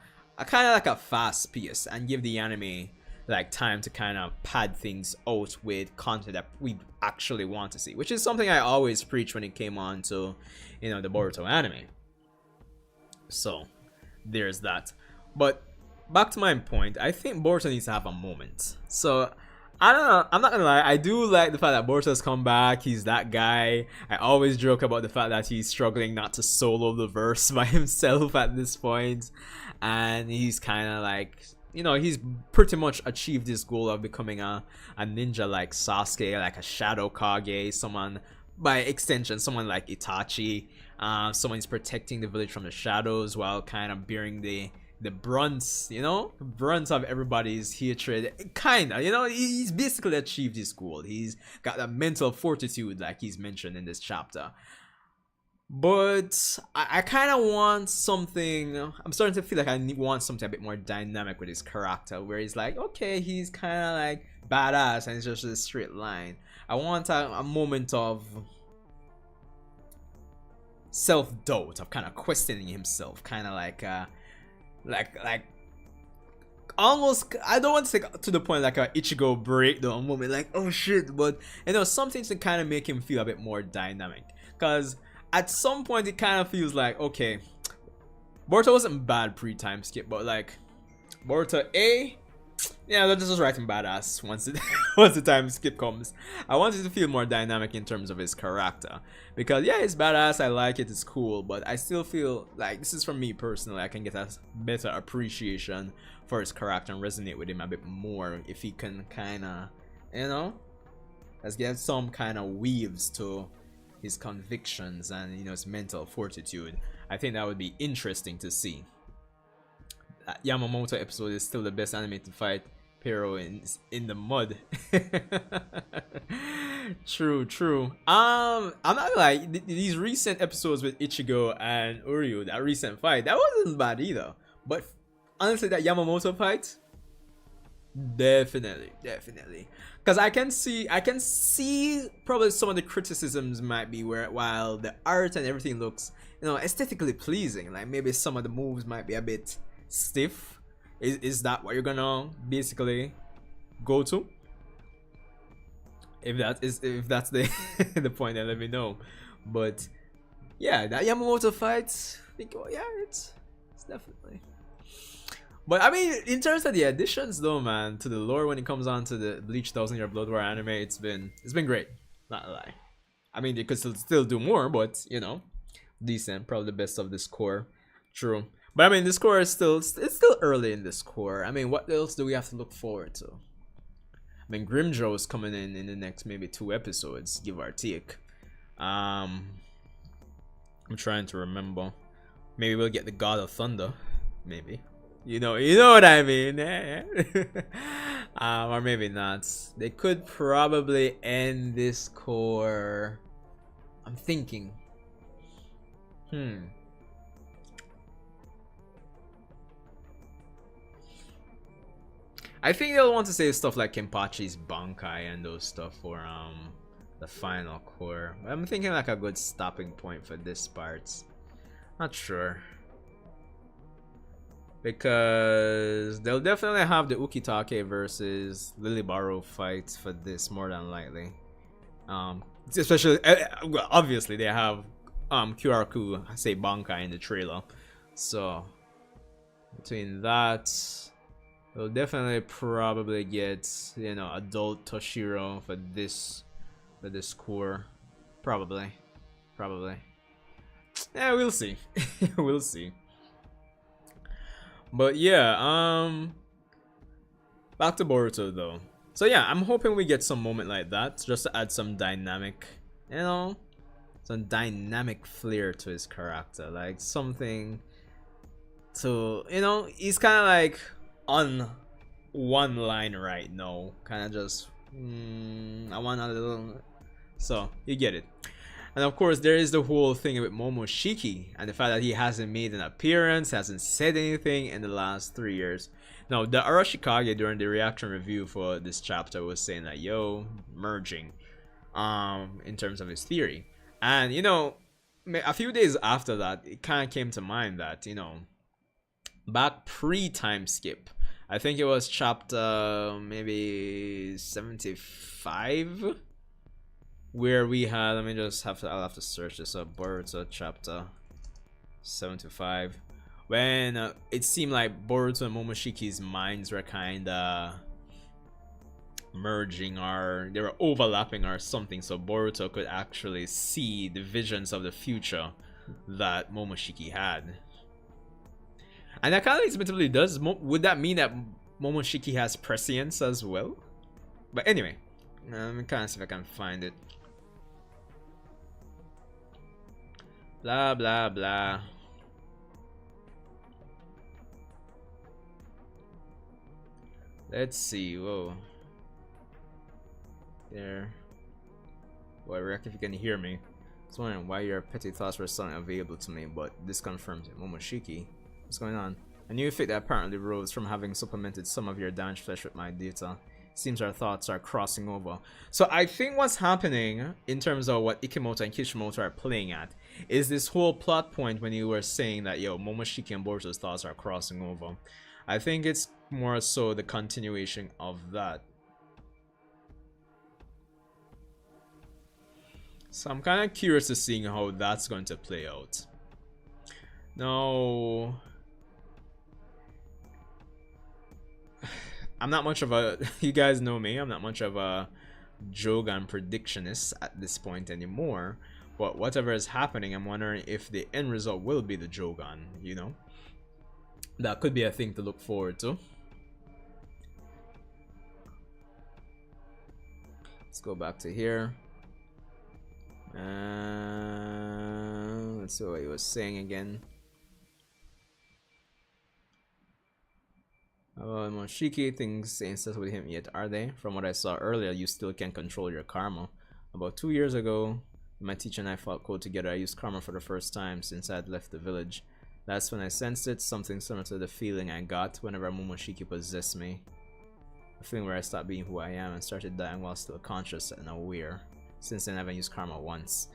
Speaker 1: kind of like a fast pace, and give the anime like time to kind of pad things out with content that we actually want to see, which is something I always preach when it came on to, you know, the Boruto anime. So there's that. But back to my point, I think Boruto needs to have a moment. So I don't know, I'm not gonna lie, I do like the fact that Boruto's come back. He's that guy. I always joke about the fact that he's struggling not to solo the verse by himself at this point, and he's kind of like, you know, he's pretty much achieved his goal of becoming a ninja like Sasuke, like a Shadow Kage, someone, by extension, someone like Itachi. Someone is protecting the village from the shadows while kind of bearing the brunts, you know, brunts of everybody's hatred. Kinda, you know, he's basically achieved his goal. He's got that mental fortitude like he's mentioned in this chapter. But I kind of want something. I'm starting to feel like I want something a bit more dynamic with his character, where he's like, okay, he's kind of like badass and it's just a straight line. I want a moment of self-doubt, of kind of questioning himself, kind of like almost, I don't want to say to the point like a Ichigo breakdown moment, like, oh shit, but you know, something to kind of make him feel a bit more dynamic. Because at some point it kind of feels like, okay, Boruto wasn't bad pre-time skip, but like Boruto A, yeah, they're just writing badass once it once the time skip comes. I wanted to feel more dynamic in terms of his character, because yeah, it's badass, I like it, it's cool, but I still feel like, this is from me personally, I can get a better appreciation for his character and resonate with him a bit more if he can kind of, you know, let's get some kind of weaves to his convictions and, you know, his mental fortitude. I think that would be interesting to see. That Yamamoto episode is still the best animated fight. Pero in the mud. True. I'm not like these recent episodes with Ichigo and Uryu. That recent fight, that wasn't bad either. But honestly, that Yamamoto fight, definitely, because I can see probably some of the criticisms might be where, while the art and everything looks, you know, aesthetically pleasing, like maybe some of the moves might be a bit stiff. Is that what you're gonna basically go to? If that's the the point, then let me know. But yeah, that Yamamoto fight, I think, well, yeah, it's definitely. But I mean, in terms of the additions though, man, to the lore when it comes on to the Bleach 1000-Year Blood War anime, it's been great. Not a lie. I mean, they could still do more, but you know, decent. Probably the best of this core. True. But I mean, this core is it's still early in this core. I mean, what else do we have to look forward to? I mean, Grimjow is coming in the next maybe 2 episodes, give or take. I'm trying to remember. Maybe we'll get the God of Thunder. Maybe. You know what I mean. Or maybe not. They could probably end this core. I'm thinking. I think they'll want to say stuff like Kenpachi's Bankai and those stuff for the final core. I'm thinking like a good stopping point for this part. Not sure. Because they'll definitely have the Ukitake versus Lilibaro fight for this, more than likely. Especially, well, obviously they have Kyuraku say Bankai in the trailer. So between that, we'll definitely probably get, you know, adult Toshiro for this core. Probably. Yeah, we'll see. We'll see. But yeah, back to Boruto though. So yeah, I'm hoping we get some moment like that, just to add some dynamic, you know, some dynamic flair to his character, like something to, you know, he's kind of like on one line right now, kind of just I want a little, so you get it. And of course, there is the whole thing with Momoshiki and the fact that he hasn't made an appearance, hasn't said anything in the last 3 years. Now, the Arashikage during the reaction review for this chapter was saying that, yo, merging, in terms of his theory. And, you know, a few days after that, it kind of came to mind that, you know, back pre-time skip, I think it was chapter maybe 75, where we had, let me just I'll have to search this up, Boruto chapter 75, when it seemed like Boruto and Momoshiki's minds were kind of merging, or they were overlapping or something, so Boruto could actually see the visions of the future that Momoshiki had. And that kind of ultimately does. Would that mean that Momoshiki has prescience as well? But anyway, let me kind of see if I can find it. Blah blah blah. Let's see. Whoa. There. Well, I reckon if you can hear me. I was wondering why your petty thoughts were suddenly available to me, but this confirms it. Momoshiki. What's going on? A new effect that apparently rose from having supplemented some of your damaged flesh with my data. Seems our thoughts are crossing over. So I think what's happening in terms of what Ikimoto and Kishimoto are playing at is this whole plot point when you were saying that, yo, Momoshiki and Boruto's thoughts are crossing over. I think it's more so the continuation of that. So I'm kind of curious to seeing how that's going to play out. No, I'm not much of a, you guys know me, I'm not much of a Jogan predictionist at this point anymore. But whatever is happening, I'm wondering if the end result will be the Jogan, you know? That could be a thing to look forward to. Let's go back to here. Let's see what he was saying again. Momoshiki, things ain't settled with him yet, are they? From what I saw earlier, you still can't control your karma. About 2 years ago, my teacher and I fought code together. I used karma for the first time since I had left the village. That's when I sensed it, something similar to the feeling I got whenever Momoshiki possessed me. A feeling where I stopped being who I am and started dying while still conscious and aware. Since then, I haven't used karma once.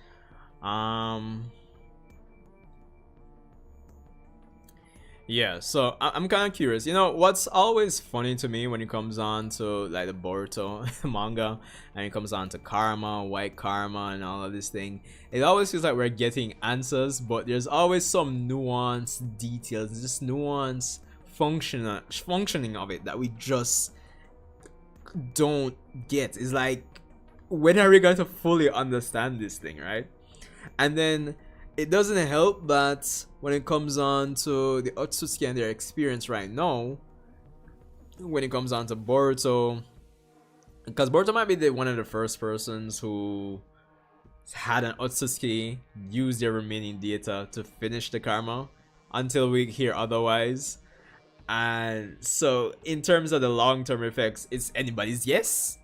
Speaker 1: Yeah, so I'm kind of curious. You know, what's always funny to me when it comes on to like the Boruto manga and it comes on to karma, white karma, and all of this thing, it always feels like we're getting answers, but there's always some nuance, details, just nuance, functioning of it that we just don't get. It's like, when are we going to fully understand this thing, right? And then it doesn't help that when it comes on to the Otsutsuki and their experience right now, when it comes on to Boruto, because Boruto might be one of the first persons who had an Otsutsuki use their remaining data to finish the karma until we hear otherwise. And so in terms of the long-term effects, it's anybody's guess.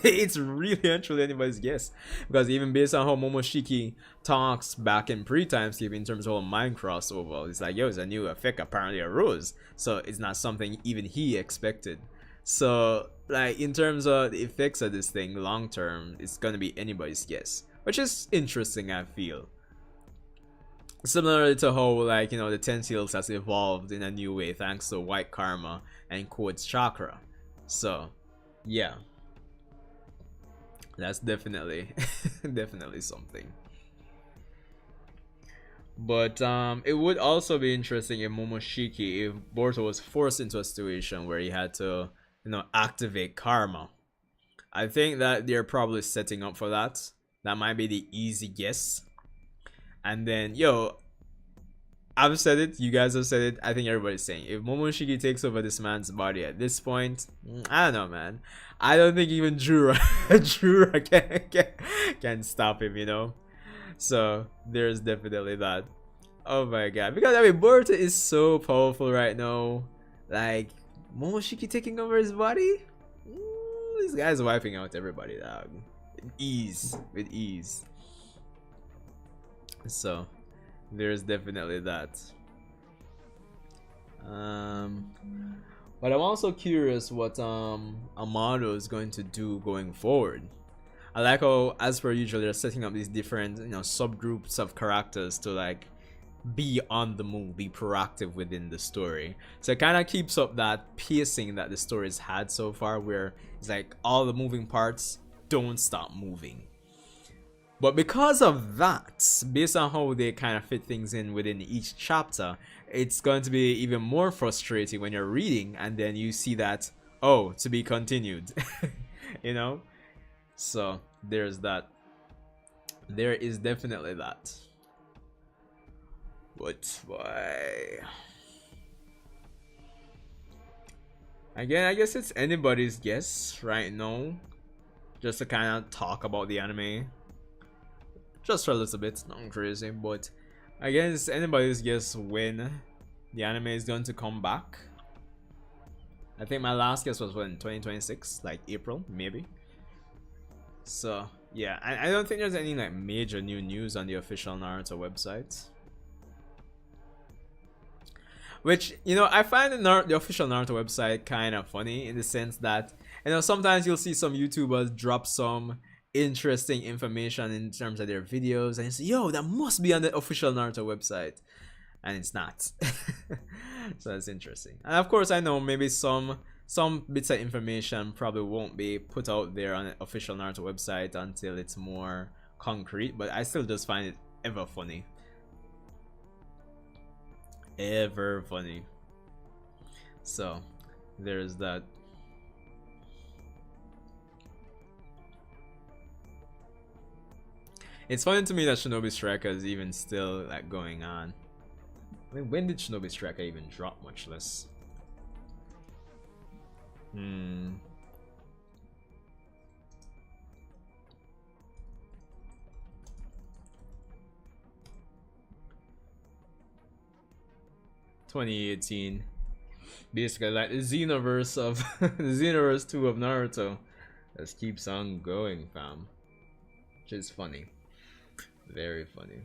Speaker 1: It's really and truly anybody's guess, because even based on how Momoshiki talks back in pre-time skip in terms of whole mind crossover, it's like, yo, it's a new effect apparently arose, so it's not something even he expected. So like in terms of the effects of this thing long term, it's gonna be anybody's guess, which is interesting. I feel similarly to how, like, you know, the 10 seals has evolved in a new way thanks to white karma and Quote's chakra. So yeah, that's definitely definitely something. But it would also be interesting if Momoshiki, if Boruto was forced into a situation where he had to, you know, activate karma. I think that they're probably setting up for that. That might be the easy guess. And then, yo, I've said it, you guys have said it, I think everybody's saying, if Momoshiki takes over this man's body at this point, I don't know, man. I don't think even Jura can stop him, you know? So there's definitely that. Oh my god, because I mean, Boruto is so powerful right now. Like, Momoshiki taking over his body? This guy's wiping out everybody, dog. With ease. So there's definitely that. Um, but I'm also curious what Amado is going to do going forward. I like how, as per usual, they're setting up these different, subgroups of characters to like be on the move, be proactive within the story. So it kind of keeps up that pacing that the story's had so far, where it's like all the moving parts don't stop moving. But because of that, based on how they kind of fit things in within each chapter, it's going to be even more frustrating when you're reading and then you see that, oh, to be continued. you know? So there's that. There is definitely that. But why? Again, I guess it's anybody's guess right now. Just to kind of talk about the anime. Just for a little bit, nothing crazy, but I guess anybody's guess when the anime is going to come back. I think my last guess was when 2026, like April, maybe. So yeah, I don't think there's any like major new news on the official Naruto website. Which, I find the official Naruto website kind of funny in the sense that, sometimes you'll see some YouTubers drop some interesting information in terms of their videos and you say, yo, that must be on the official Naruto website. And it's not. So that's interesting. And of course, I know maybe some bits of information probably won't be put out there on the official Naruto website until it's more concrete, but I still just find it ever funny. Ever funny. So there's that. It's funny to me that Shinobi Striker is even still like going on. I mean, when did Shinobi Striker even drop, much less? 2018. Basically like the Xenoverse of the Xenoverse 2 of Naruto. Just keeps on going, fam. Which is funny. Very funny.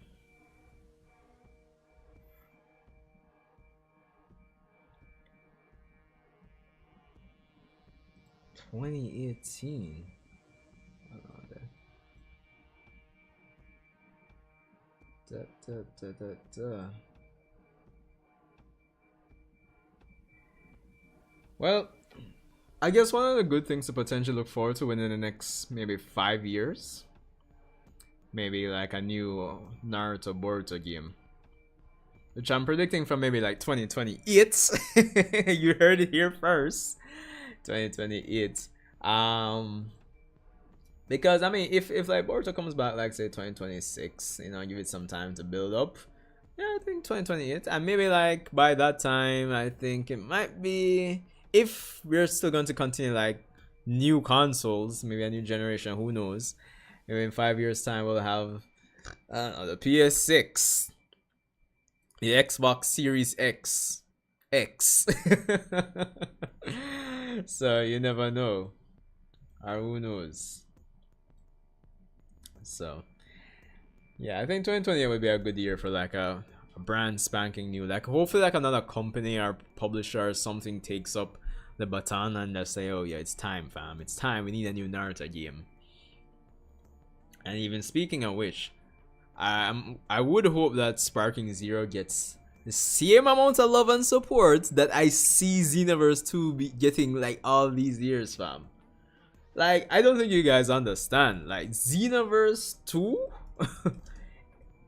Speaker 1: (2018). Well, I guess one of the good things to potentially look forward to within the next maybe 5 years, maybe like a new Naruto Boruto game, which I'm predicting from maybe like 2028. You heard it here first. 2028. Because I mean, if like Boruto comes back like say 2026, give it some time to build up. Yeah, I think 2028, and maybe like by that time, I think it might be, if we're still going to continue like new consoles, maybe a new generation, who knows? Maybe in 5 years' time we'll have the PS6, the Xbox Series X. So you never know, or who knows. So yeah, I think 2028 would be a good year for like a brand spanking new, like hopefully like another company or publisher or something takes up the baton and they say, oh yeah, it's time, fam, it's time, we need a new Naruto game. And even speaking of which, I would hope that Sparking Zero gets the same amount of love and support that I see Xenoverse 2 be getting like all these years, fam. Like, I don't think you guys understand. Like, Xenoverse 2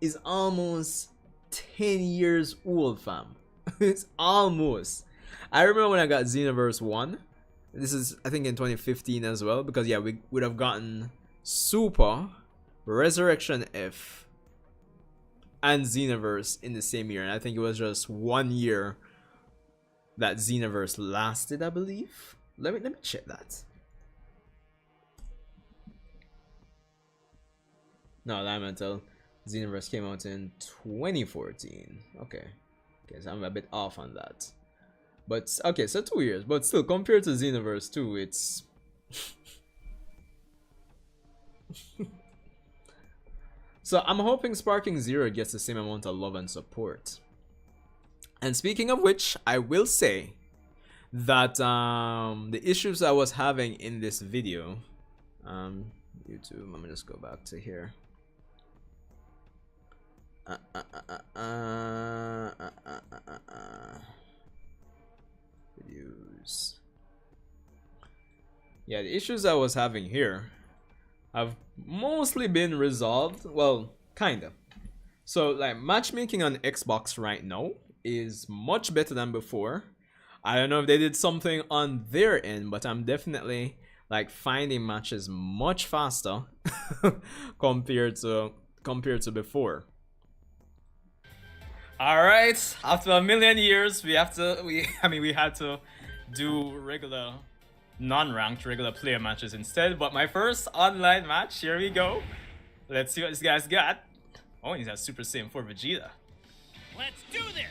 Speaker 1: is almost 10 years old, fam. It's almost. I remember when I got Xenoverse 1. This is, I think, in 2015 as well. Because, yeah, we would have gotten Super, Resurrection F, and Xenoverse in the same year. And I think it was just 1 year that Xenoverse lasted, I believe. Let me check that. No, Elemental Xenoverse came out in 2014. Okay, so I'm a bit off on that. But okay, so 2 years. But still, compared to Xenoverse 2, it's So I'm hoping Sparking Zero gets the same amount of love and support. And speaking of which, I will say that the issues I was having in this video, YouTube, let me just go back to here. Videos. Yeah, the issues I was having here have mostly been resolved. Well, kinda. So like matchmaking on Xbox right now is much better than before. I don't know if they did something on their end, but I'm definitely like finding matches much faster compared to before. All right, after a million years, we had to do regular non-ranked regular player matches instead. But my first online match, here we go. Let's see what this guy's got. Oh, he's got Super Saiyan 4 Vegeta.
Speaker 2: Let's do this.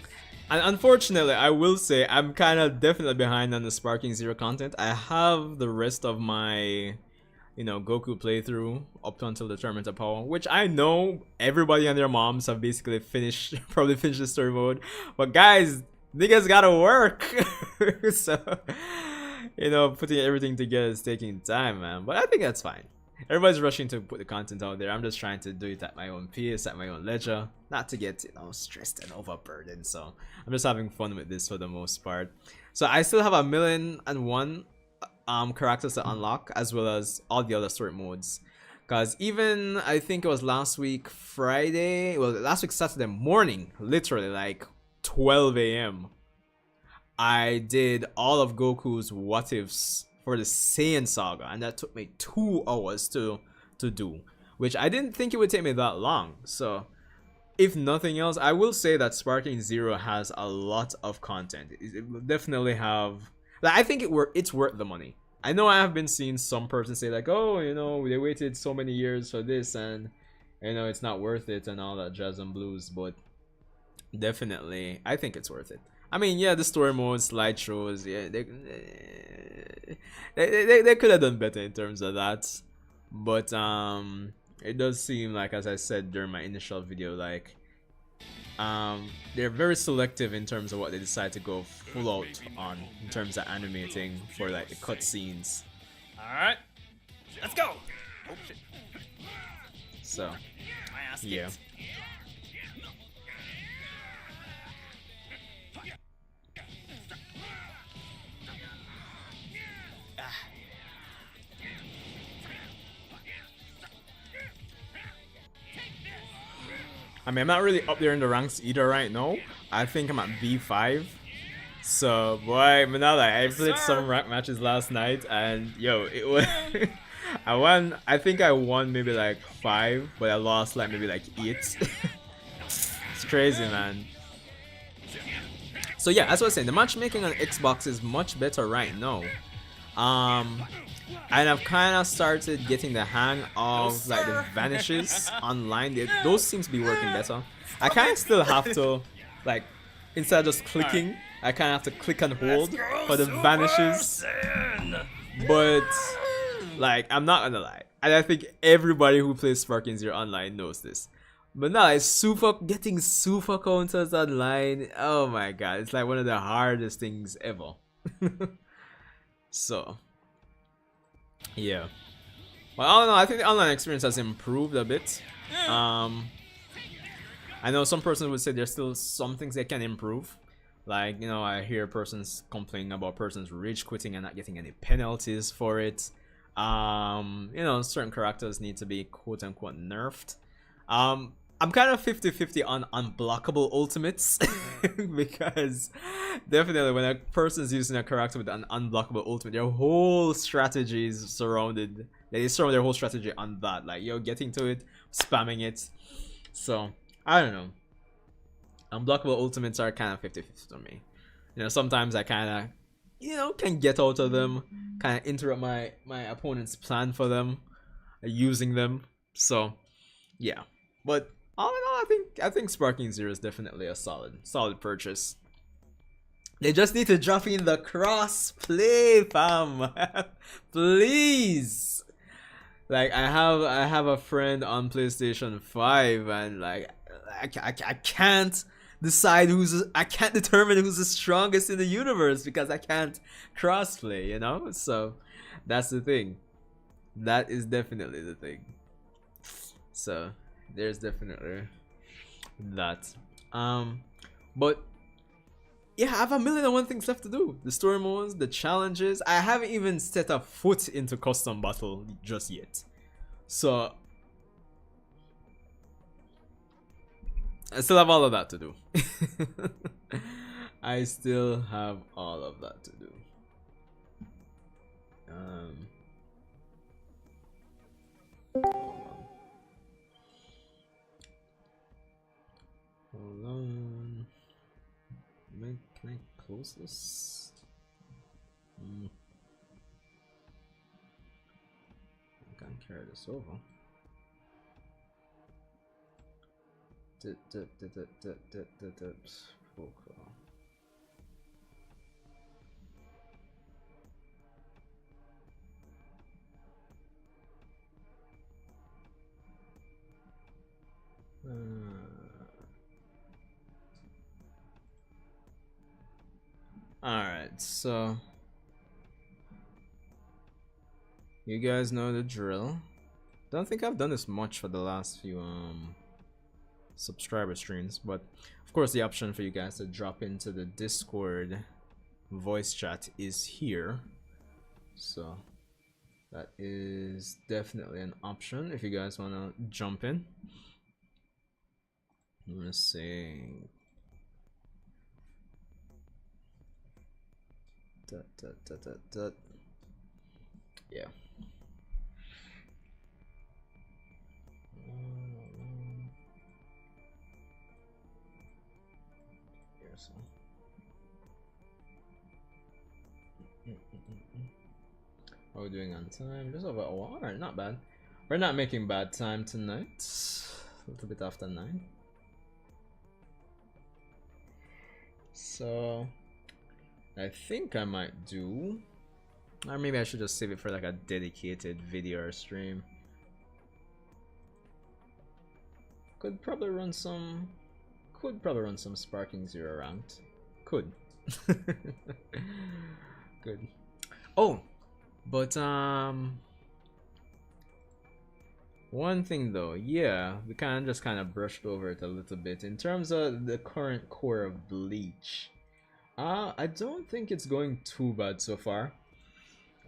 Speaker 1: And unfortunately, I will say I'm kind of definitely behind on the Sparking Zero content. I have the rest of my, Goku playthrough up until the Tournament of Power, which I know everybody and their moms have basically probably finished the story mode. But guys, niggas gotta work. So, putting everything together is taking time, man. But I think that's fine. Everybody's rushing to put the content out there. I'm just trying to do it at my own pace, at my own leisure, not to get stressed and overburdened. So I'm just having fun with this for the most part. So I still have 1,000,001 characters to unlock, as well as all the other story modes. Because even I think it was last week Saturday morning, literally like 12 a.m. I did all of Goku's what ifs for the Saiyan Saga, and that took me 2 hours to do, which I didn't think it would take me that long. So if nothing else, I will say that Sparking Zero has a lot of content. It will definitely have, like, I think it's worth the money. I know I have been seeing some person say like, oh, they waited so many years for this, and it's not worth it and all that jazz and blues, but definitely I think it's worth it. I mean, yeah, the story mode, slideshows, yeah, they could have done better in terms of that, but it does seem like, as I said during my initial video, like they're very selective in terms of what they decide to go full out on in terms of animating for like the cutscenes.
Speaker 2: All right, let's go. Oh shit.
Speaker 1: So, yeah. I mean, I'm not really up there in the ranks either right now. I think I'm at B5. So, boy, Manala, I played some rank matches last night, and yo, it was I think I won maybe like 5, but I lost like maybe like 8. It's crazy, man. So yeah, as I was saying, the matchmaking on Xbox is much better right now. And I've kind of started getting the hang of like the vanishes online. Those seem to be working better. I kind of still have to, like, instead of just clicking, I kind of have to click and hold for the vanishes. But like, I'm not gonna lie, and I think everybody who plays Sparking Zero online knows this. But now, like, getting super counters online, oh my god, it's like one of the hardest things ever. So yeah, well, I don't know, I think the online experience has improved a bit. I know some persons would say there's still some things they can improve, like, I hear persons complaining about persons rage quitting and not getting any penalties for it. Certain characters need to be quote unquote nerfed. I'm kind of 50-50 on unblockable ultimates because definitely when a person's using a character with an unblockable ultimate, their whole strategy is surrounded. They surround their whole strategy on that, like, getting to it, spamming it. So I don't know. Unblockable ultimates are kind of 50-50 to me. Sometimes I kind of, can get out of them, kind of interrupt my opponent's plan for them, using them. So yeah, but all in all, I think Sparking Zero is definitely a solid purchase. They just need to drop in the cross play, fam. Please. Like I have a friend on PlayStation 5, and like I can't decide I can't determine who's the strongest in the universe because I can't crossplay, you know? So that's the thing. That is definitely the thing. So there's definitely that. But yeah, I have a million and one things left to do. The story modes, the challenges. I haven't even set a foot into custom battle just yet. So I still have all of that to do. I still have all of that to do. Hold on. Can I close this? I can't carry this over. Alright, so you guys know the drill. Don't think I've done this much for the last few subscriber streams, but of course the option for you guys to drop into the Discord voice chat is here, so that is definitely an option if you guys want to jump in. I'm gonna say yeah. So. How are we doing on time? Just over. Oh, alright, not bad. We're not making bad time tonight. A little bit after 9. So I think I might do, or maybe I should just save it for like a dedicated video or stream. Could probably run some Sparking Zero ranked. Could. Good. Oh, but one thing though, yeah, we just kind of brushed over it a little bit in terms of the current core of Bleach. I don't think it's going too bad so far.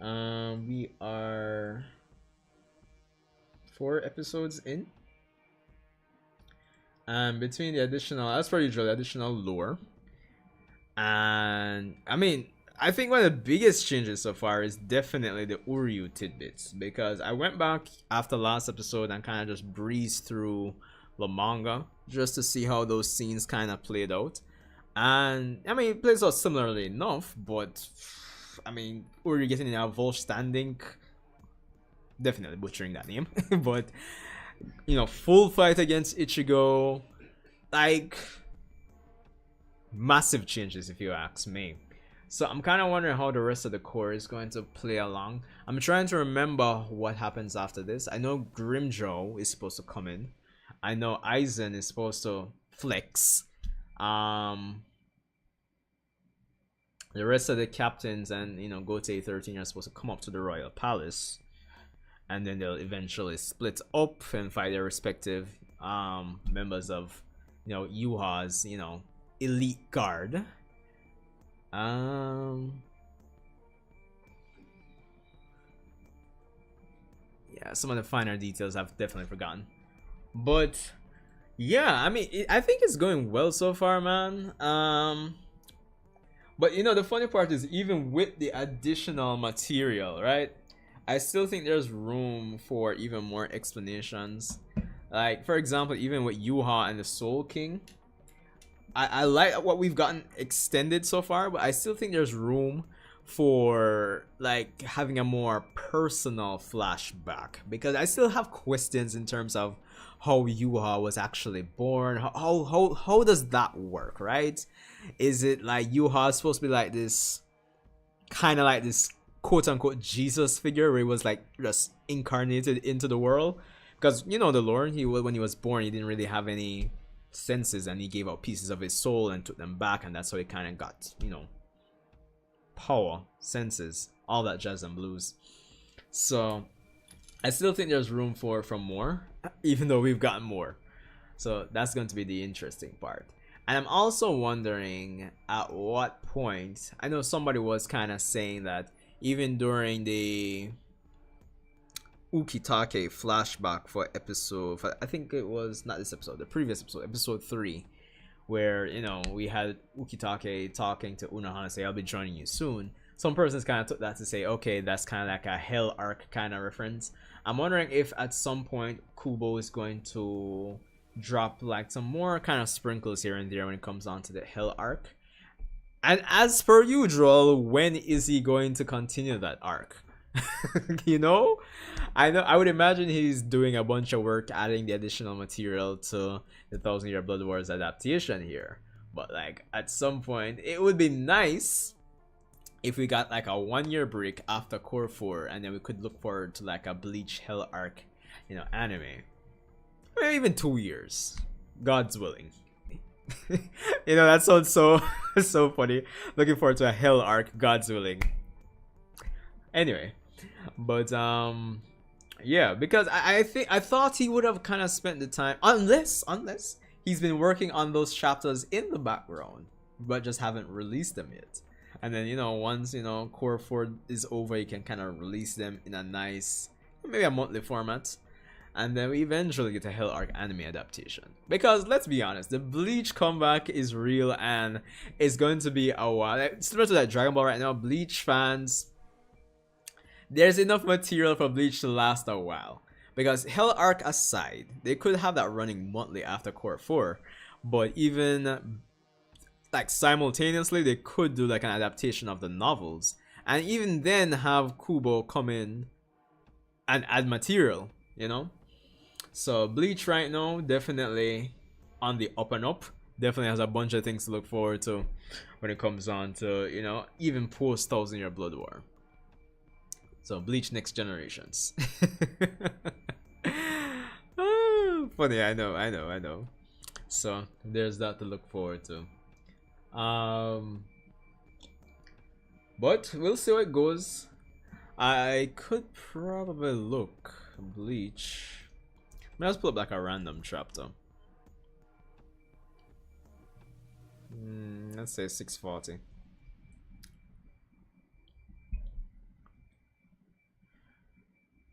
Speaker 1: We are 4 episodes in. Between the additional, as per usual, the additional lore. And I mean, I think one of the biggest changes so far is definitely the Uryu tidbits, because I went back after last episode and kind of just breezed through the manga just to see how those scenes kind of played out. And I mean, it plays out similarly enough, but I mean, Uryu getting in a Volch standing, definitely butchering that name, but you know, full fight against Ichigo, like massive changes if you ask me. So I'm kind of wondering how the rest of the core is going to play along. I'm trying to remember what happens after this. I know Grimjow is supposed to come in. I know Aizen is supposed to flex. The rest of the captains and, you know, Gote 13 are supposed to come up to the Royal Palace, and then they'll eventually split up and fight their respective members of, you know, Yuha's, you know, elite guard. Yeah, some of the finer details I've definitely forgotten, but yeah, I mean, I think it's going well so far, man. But you know, the funny part is, even with the additional material, right, I still think there's room for even more explanations. Like, for example, even with Yuha and the Soul King, I like what we've gotten extended so far, but I still think there's room for like having a more personal flashback, because I still have questions in terms of how Yuha was actually born. How does that work, right? Is it like Yuha is supposed to be like this, kind of like this quote unquote Jesus figure where he was like just incarnated into the world. Because you know the lore, when he was born, he didn't really have any senses, and he gave out pieces of his soul and took them back, and that's how he kind of got, you know, power, senses, all that jazz and blues. So I still think there's room for more, even though we've gotten more. So that's going to be the interesting part. And I'm also wondering at what point, I know somebody was kind of saying that even during the Ukitake flashback for I think it was not this episode, the previous episode, episode 3, where, you know, we had Ukitake talking to Unohana, say, I'll be joining you soon. Some persons kind of took that to say, okay, that's kind of like a Hell arc kind of reference. I'm wondering if at some point Kubo is going to drop like some more kind of sprinkles here and there when it comes on to the Hell arc. And as per usual, when is he going to continue that arc? You know, I would imagine he's doing a bunch of work adding the additional material to the Thousand Year Blood Wars adaptation here. But like at some point, it would be nice if we got like a 1-year break after Core 4, and then we could look forward to like a Bleach Hell arc, you know, anime. Or even 2 years, God's willing. You know, that sounds so so funny. Looking forward to a Hell arc, God's willing. Anyway, but yeah, because I thought he would have kind of spent the time, unless he's been working on those chapters in the background but just haven't released them yet. And then, you know, once, you know, Core 4 is over, you can kind of release them in a nice, maybe a monthly format, and then we eventually get a Hell arc anime adaptation. Because let's be honest, the Bleach comeback is real, and it's going to be a while. Similar to that Dragon Ball right now, Bleach fans, there's enough material for Bleach to last a while. Because Hell arc aside, they could have that running monthly after Core 4, but even like simultaneously they could do like an adaptation of the novels, and even then have Kubo come in and add material, you know. So Bleach right now definitely on the up and up, definitely has a bunch of things to look forward to when it comes on to, you know, even post 1000 Year Blood War. So Bleach Next Generations. Funny, I know. So there's that to look forward to. But we'll see how it goes. I could probably look Bleach. Let's pull up like a random chapter. Let's say 640.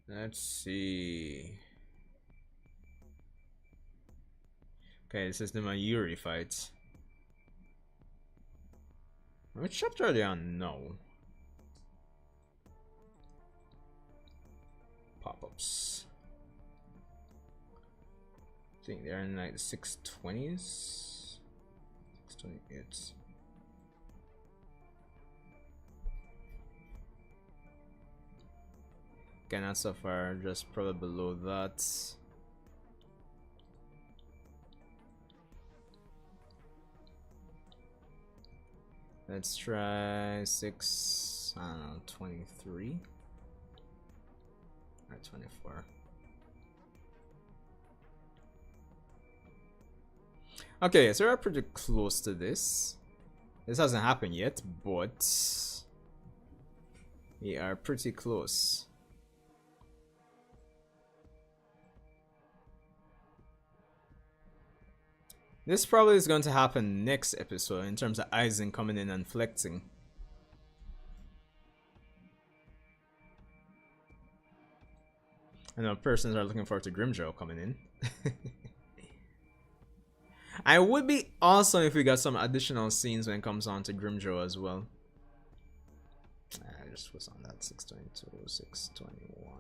Speaker 1: Let's see. Okay, this is the Mayuri fight. Which chapter are they on? No. Pop-ups. I think they're in like the 620s. 628s. Okay, not so far, just probably below that. Let's try 6, I don't know, 23 or 24. Okay, so we're pretty close to this. This hasn't happened yet, but we are pretty close. This probably is going to happen next episode in terms of Aizen coming in and flexing. I know persons are looking forward to Grimjow coming in. I would be awesome if we got some additional scenes when it comes on to Grimjow as well. I just was on that 622, 621.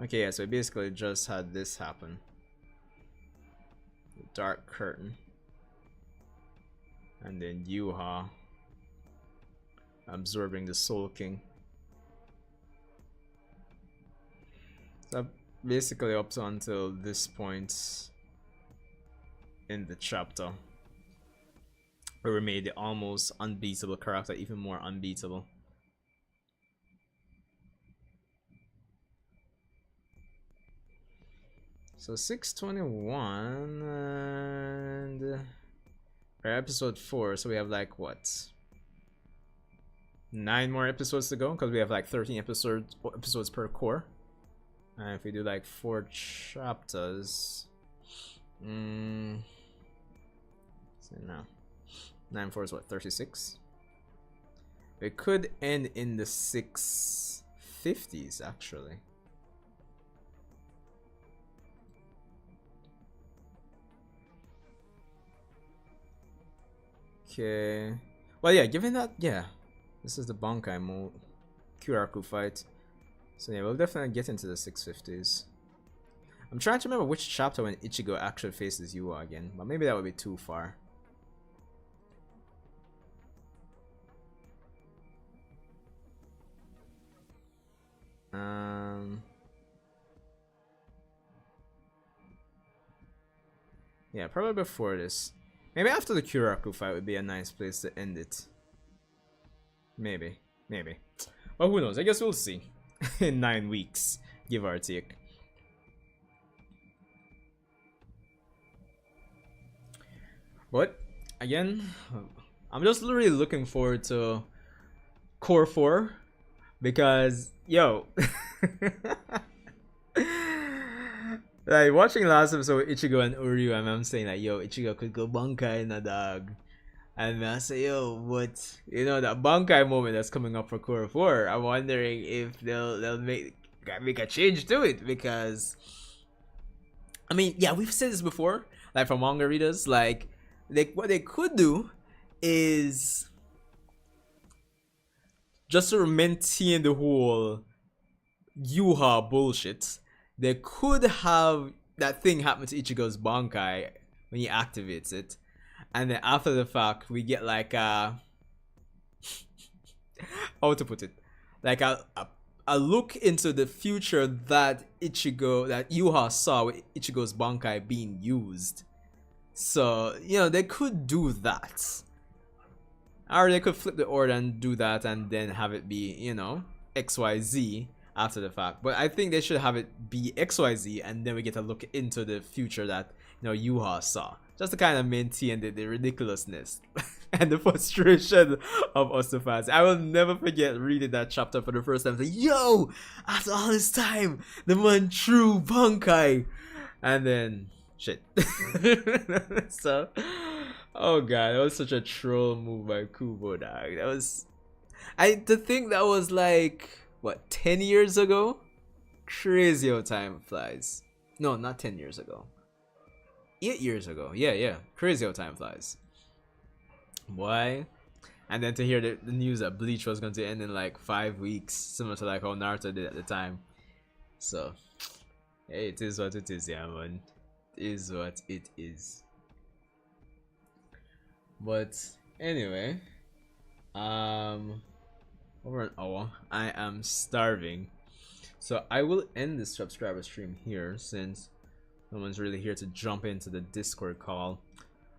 Speaker 1: Okay, yeah, so basically just had this happen. The Dark Curtain. And then Yuha absorbing the Soul King. So basically up to until this point in the chapter. where we made the almost unbeatable character even more unbeatable. So 621 and we're episode 4, so we have like what? 9 more episodes to go because we have like 13 episodes per core. And if we do like 4 chapters, so now 9 4 is what, 36? We could end in the 650s actually. Okay. Well, yeah, given that, yeah, this is the Bankai mode Kyuraku fight. So yeah, we'll definitely get into the 650s. I'm trying to remember which chapter when Ichigo actually faces Yua again, but maybe that would be too far. Yeah, probably before this. Maybe after the Kyuraku fight would be a nice place to end it. Maybe. Well, who knows? I guess we'll see. In 9 weeks, give or take. But, again, I'm just literally looking forward to Core 4. Because, yo... like, watching last episode with Ichigo and Uryu, and I'm saying like, yo, Ichigo could go Bankai na dog. And I say, yo, what? You know, that Bankai moment that's coming up for Core 4, I'm wondering if they'll make a change to it. Because, I mean, yeah, we've said this before, like, for manga readers, like, what they could do is just to maintain the whole Yuha bullshit. They could have that thing happen to Ichigo's Bankai when he activates it, and then after the fact we get like how to put it, like a look into the future that Yuha saw with Ichigo's Bankai being used. So, you know, they could do that, or they could flip the order and do that and then have it be, you know, XYZ after the fact. But I think they should have it be XYZ and then we get a look into the future that, you know, Yuha saw, just to kind of maintain the ridiculousness and the frustration of us the fans. I will never forget reading that chapter for the first time, like, yo, after all this time the man true Bankai, and then shit. So, oh god, that was such a troll move by Kubo, dog. That was, to think that was like, what, 10 years ago? Crazy how time flies. No, not 10 years ago. 8 years ago. Yeah. Crazy how time flies. Why? And then to hear the news that Bleach was going to end in like 5 weeks, similar to like how Naruto did at the time. So, hey, it is what it is, yeah, man. It is what it is. But anyway, over an hour. I am starving, so I will end this subscriber stream here since no one's really here to jump into the Discord call.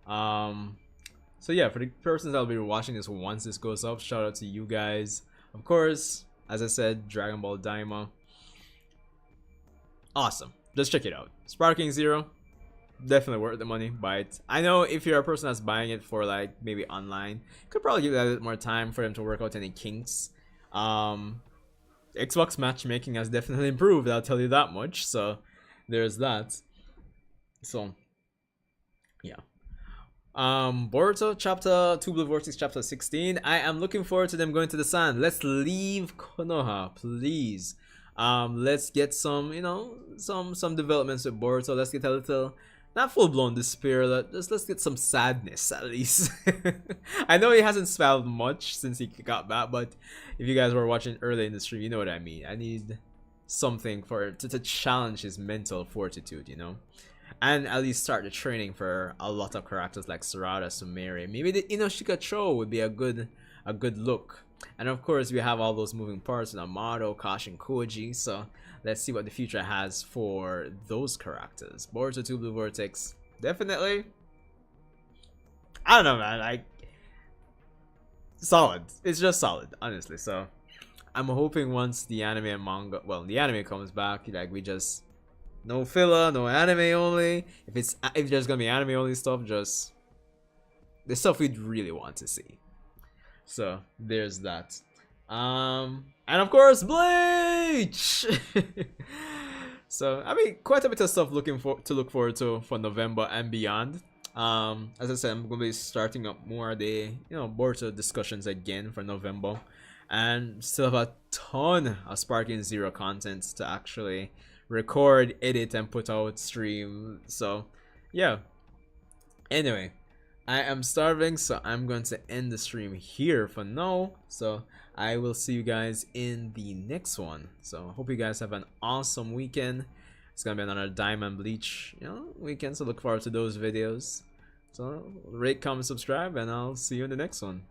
Speaker 1: So yeah, for the persons that'll be watching this once this goes up, shout out to you guys. Of course, as I said, Dragon Ball Daima, awesome. Just check it out. Sparking Zero, definitely worth the money. Buy it. I know if you're a person that's buying it for like maybe online, could probably give that a bit more time for them to work out any kinks. Xbox matchmaking has definitely improved, I'll tell you that much. So there's that. So yeah, Boruto chapter 2 Blue Vortex chapter 16. I am looking forward to them going to the sun. Let's leave Konoha, please. Let's get some, you know, some developments with Boruto. Let's get a little, not full-blown despair, let's get some sadness at least. I know he hasn't smiled much since he got back, but if you guys were watching early in the stream, you know what I mean. I need something to challenge his mental fortitude, you know, and at least start the training for a lot of characters like Sarada, Sumire. Maybe the Inoshika Cho would be a good look. And of course we have all those moving parts in Amato, Kash, and Koji, so let's see what the future has for those characters. Boruto 2 Blue Vortex, definitely. I don't know, man. Like, solid. It's just solid, honestly. So I'm hoping once the anime and manga, well, the anime comes back, like we just no filler, no anime only. If there's gonna be anime only stuff, just the stuff we'd really want to see. So there's that. And of course Bleach. So I mean, quite a bit of stuff to look forward to for November and beyond. As I said, I'm gonna be starting up more of the Boruto discussions again for November, and still have a ton of Sparking Zero content to actually record, edit, and put out stream. So yeah. Anyway, I am starving, so I'm going to end the stream here for now. So I will see you guys in the next one. So I hope you guys have an awesome weekend. It's gonna be another Daima and Bleach, weekend. So look forward to those videos. So rate, comment, subscribe, and I'll see you in the next one.